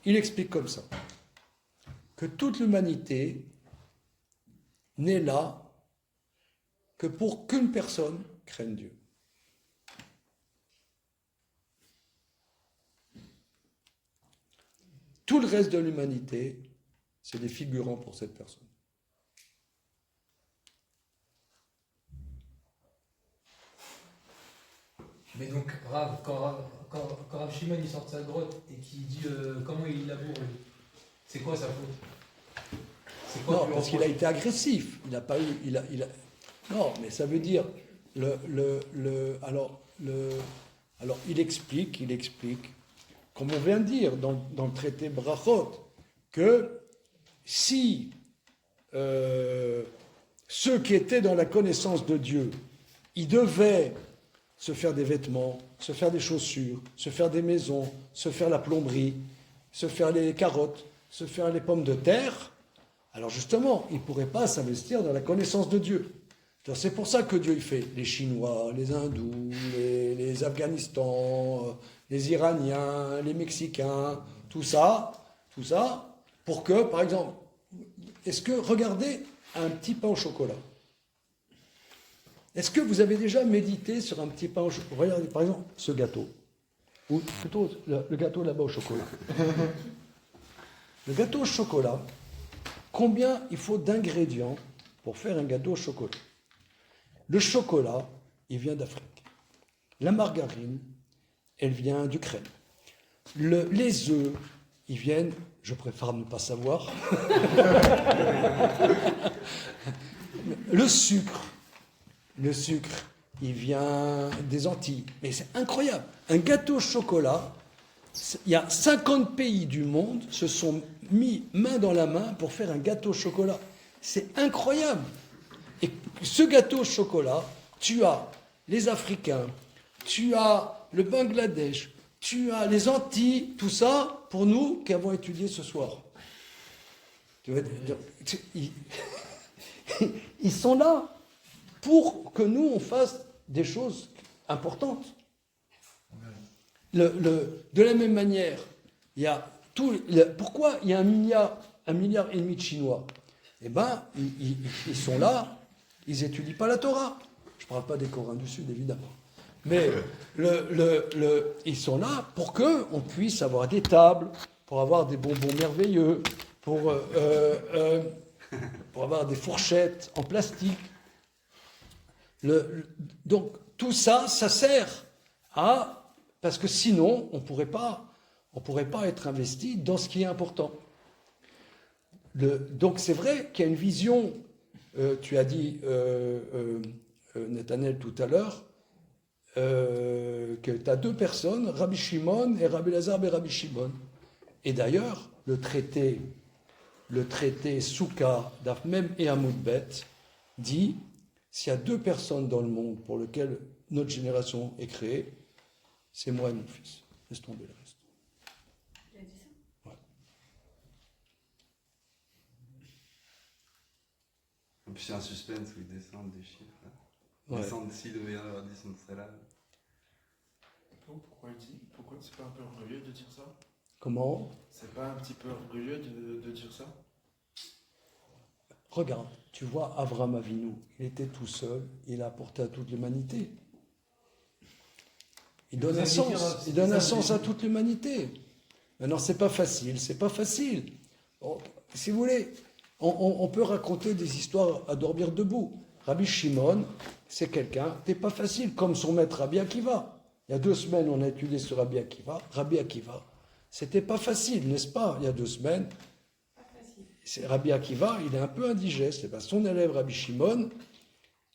Il explique comme ça, que toute l'humanité n'est là que pour qu'une personne craigne Dieu. Tout le reste de l'humanité, c'est des figurants pour cette personne. Mais donc, Rav, quand Rav Shimon il sort de sa grotte et qu'il dit comment il laboure, c'est quoi sa faute? C'est quoi Non, parce qu'il a été agressif. Il n'a pas eu. Non, mais ça veut dire. Alors, il explique, comme on vient de dire dans le traité Brachot, que si ceux qui étaient dans la connaissance de Dieu, ils devaient se faire des vêtements, se faire des chaussures, se faire des maisons, se faire la plomberie, se faire les carottes, se faire les pommes de terre, alors justement, ils ne pourraient pas s'investir dans la connaissance de Dieu. C'est pour ça que Dieu il fait les Chinois, les Hindous, les Afghanistans, les Iraniens, les Mexicains, tout ça, pour que, par exemple, regardez un petit pain au chocolat. Est-ce que vous avez déjà médité sur un petit pain au chocolat? Regardez, par exemple, ce gâteau. Ou plutôt le gâteau là-bas au chocolat. Le gâteau au chocolat, combien il faut d'ingrédients pour faire un gâteau au chocolat? Le chocolat, il vient d'Afrique. La margarine, elle vient d'Ukraine. Les œufs, ils viennent, je préfère ne pas savoir. Le sucre, il vient des Antilles. Mais c'est incroyable. Un gâteau au chocolat, il y a 50 pays du monde se sont mis main dans la main pour faire un gâteau au chocolat. C'est incroyable. Et ce gâteau au chocolat, tu as les Africains, tu as le Bangladesh, tu as les Antilles, tout ça, pour nous qui avons étudié ce soir. Ils sont là pour que nous, on fasse des choses importantes. De la même manière, il y a pourquoi il y a 1,5 milliard de Chinois? Eh bien, ils sont là, ils n'étudient pas la Torah. Je ne parle pas des Coréens du Sud, évidemment. Mais ils sont là pour qu'on puisse avoir des tables, pour avoir des bonbons merveilleux, pour avoir des fourchettes en plastique. Donc tout ça, ça sert à... Parce que sinon, on ne pourrait pas être investi dans ce qui est important. Donc c'est vrai qu'il y a une vision, tu as dit, Nathanaël, tout à l'heure, que tu as deux personnes, Rabbi Shimon et Rabbi Lazar et Rabbi Shimon. Et d'ailleurs, le traité Souka d'Afmem et Amoudbet dit, s'il y a deux personnes dans le monde pour lesquelles notre génération est créée, c'est moi et mon fils. Laisse tomber le reste. Il a dit ça? Ouais. En plus, il y a un suspense où ils descendent des chiffres. Ouais. Descendre si le meilleur descendre serait là. Pourquoi c'est pas un peu orgueilleux de dire ça? Comment? C'est pas un petit peu orgueilleux de dire ça? Regarde, tu vois Avram Avinu, il était tout seul, il a apporté à toute l'humanité. Il donne un sens à toute l'humanité. Maintenant, c'est pas facile. Bon, si vous voulez, on peut raconter des histoires à dormir debout. Rabbi Shimon, c'est quelqu'un, c'est pas facile, comme son maître Rabbi Akiva. Il y a 2 semaines, on a étudié sur Rabbi Akiva. Rabbi Akiva, c'était pas facile, n'est-ce pas? Il y a 2 semaines. Rabbi Akiva, il est un peu indigeste. C'est pas son élève Rabbi Shimon.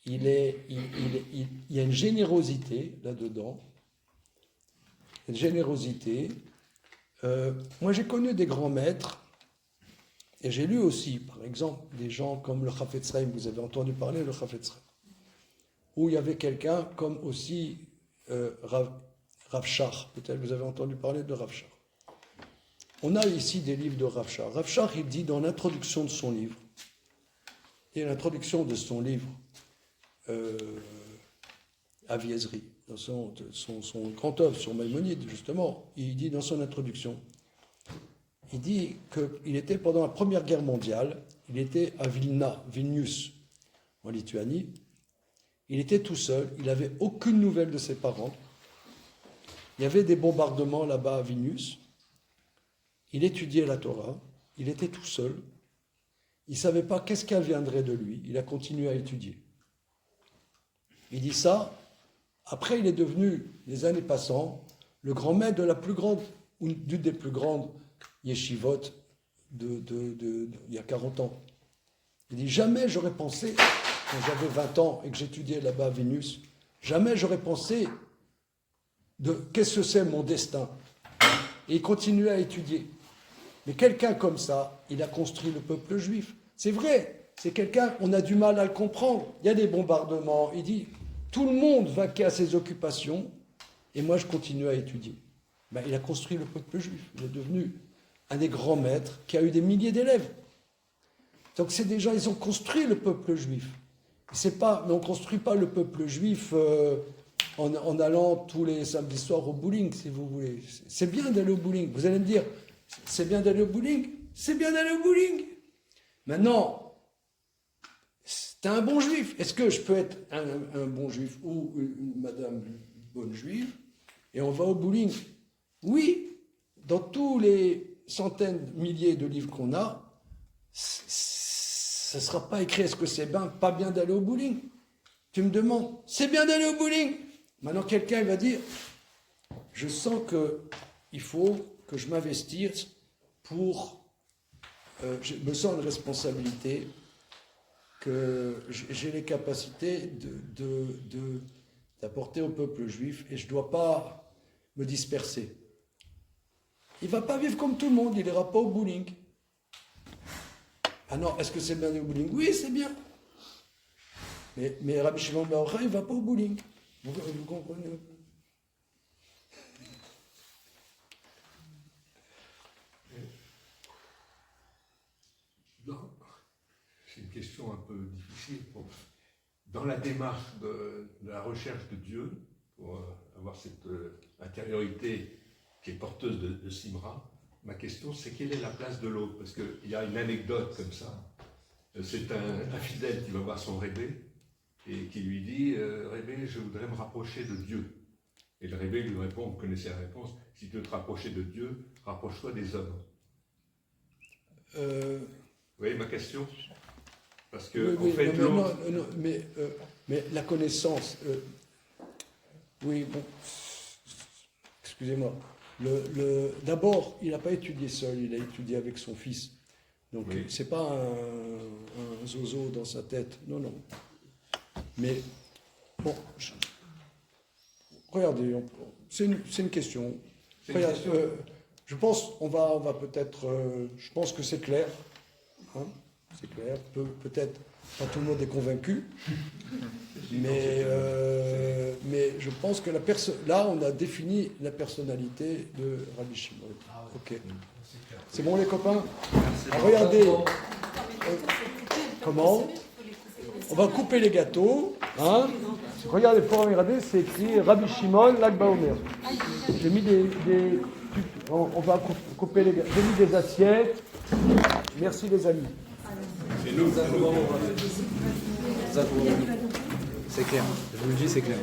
Il y a une générosité là-dedans. Une générosité. Moi, j'ai connu des grands maîtres, et j'ai lu aussi, par exemple, des gens comme le Chafetz Chaim, vous avez entendu parler le Chafetz Chaim, où il y avait quelqu'un comme aussi Rav Shach, peut-être vous avez entendu parler de Rav Shach. On a ici des livres de Rav Shach. Rav Shach, il dit dans l'introduction de son livre, et l'introduction de son livre, Aviezri, dans son grand œuvre sur Maïmonide, justement, il dit dans son introduction, il dit qu'il était pendant la Première Guerre mondiale, il était à Vilnius, en Lituanie, il était tout seul, il n'avait aucune nouvelle de ses parents, il y avait des bombardements là-bas à Vilnius, il étudiait la Torah, il était tout seul, il ne savait pas qu'est-ce qu'elle viendrait de lui, il a continué à étudier. Il dit ça. Après, il est devenu, les années passant, le grand maître de la plus grande, ou d'une des plus grandes yeshivot il y a 40 ans. Il dit, jamais j'aurais pensé, quand j'avais 20 ans et que j'étudiais là-bas à Vénus, jamais j'aurais pensé de qu'est-ce que c'est mon destin. Et il continuait à étudier. Mais quelqu'un comme ça, il a construit le peuple juif. C'est vrai, c'est quelqu'un, on a du mal à le comprendre. Il y a des bombardements, il dit... Tout le monde vaquait à ses occupations, et moi je continue à étudier. Ben, il a construit le peuple juif. Il est devenu un des grands maîtres qui a eu des milliers d'élèves. Donc c'est des gens, ils ont construit le peuple juif. Mais on ne construit pas le peuple juif en allant tous les samedis soirs au bowling, si vous voulez. C'est bien d'aller au bowling. Vous allez me dire, c'est bien d'aller au bowling? C'est bien d'aller au bowling. Maintenant, t'es un bon juif. Est-ce que je peux être un bon juif ou une madame bonne juive et on va au bowling? Oui, dans tous les centaines, milliers de livres qu'on a, ça ne sera pas écrit est-ce que c'est pas bien d'aller au bowling. Tu me demandes, c'est bien d'aller au bowling. Maintenant, quelqu'un va dire, je sens qu'il faut que je m'investisse pour... je me sens une responsabilité que j'ai les capacités d'apporter au peuple juif et je ne dois pas me disperser. Il ne va pas vivre comme tout le monde, il n'ira pas au bowling. Ah non, est-ce que c'est bien d'aller au bowling? Oui, c'est bien. Mais Rabbi Shimon Bar Yochai, il ne va pas au bowling. Vous comprenez? C'est une question un peu difficile. Dans la démarche de la recherche de Dieu, pour avoir cette intériorité qui est porteuse de Simra, ma question c'est quelle est la place de l'autre? Parce qu'il y a une anecdote comme ça. C'est un fidèle qui va voir son rébé et qui lui dit Rébé, je voudrais me rapprocher de Dieu. Et le Rébé lui répond, vous connaissez la réponse, si tu veux te rapprocher de Dieu, rapproche-toi des hommes. Vous voyez ma question? Parce que, oui, en fait, mais la connaissance, oui, bon, excusez-moi. D'abord, il n'a pas étudié seul, il a étudié avec son fils. Donc, oui. c'est pas un zozo dans sa tête, non, non. Mais, bon, regardez, c'est une question. Regarde, je pense, on va peut-être, je pense que c'est clair. Hein, c'est clair, peut-être pas tout le monde est convaincu, mais je pense que là, on a défini la personnalité de Rabbi Shimon. Ok. C'est bon, les copains? Regardez. Comment? On va couper les gâteaux. Hein? Regardez, pour regarder, c'est écrit Rabbi Shimon, Lag Baomer. J'ai mis on va couper les gâteaux. J'ai mis des assiettes. Merci, les amis. C'est clair, je vous le dis, c'est clair.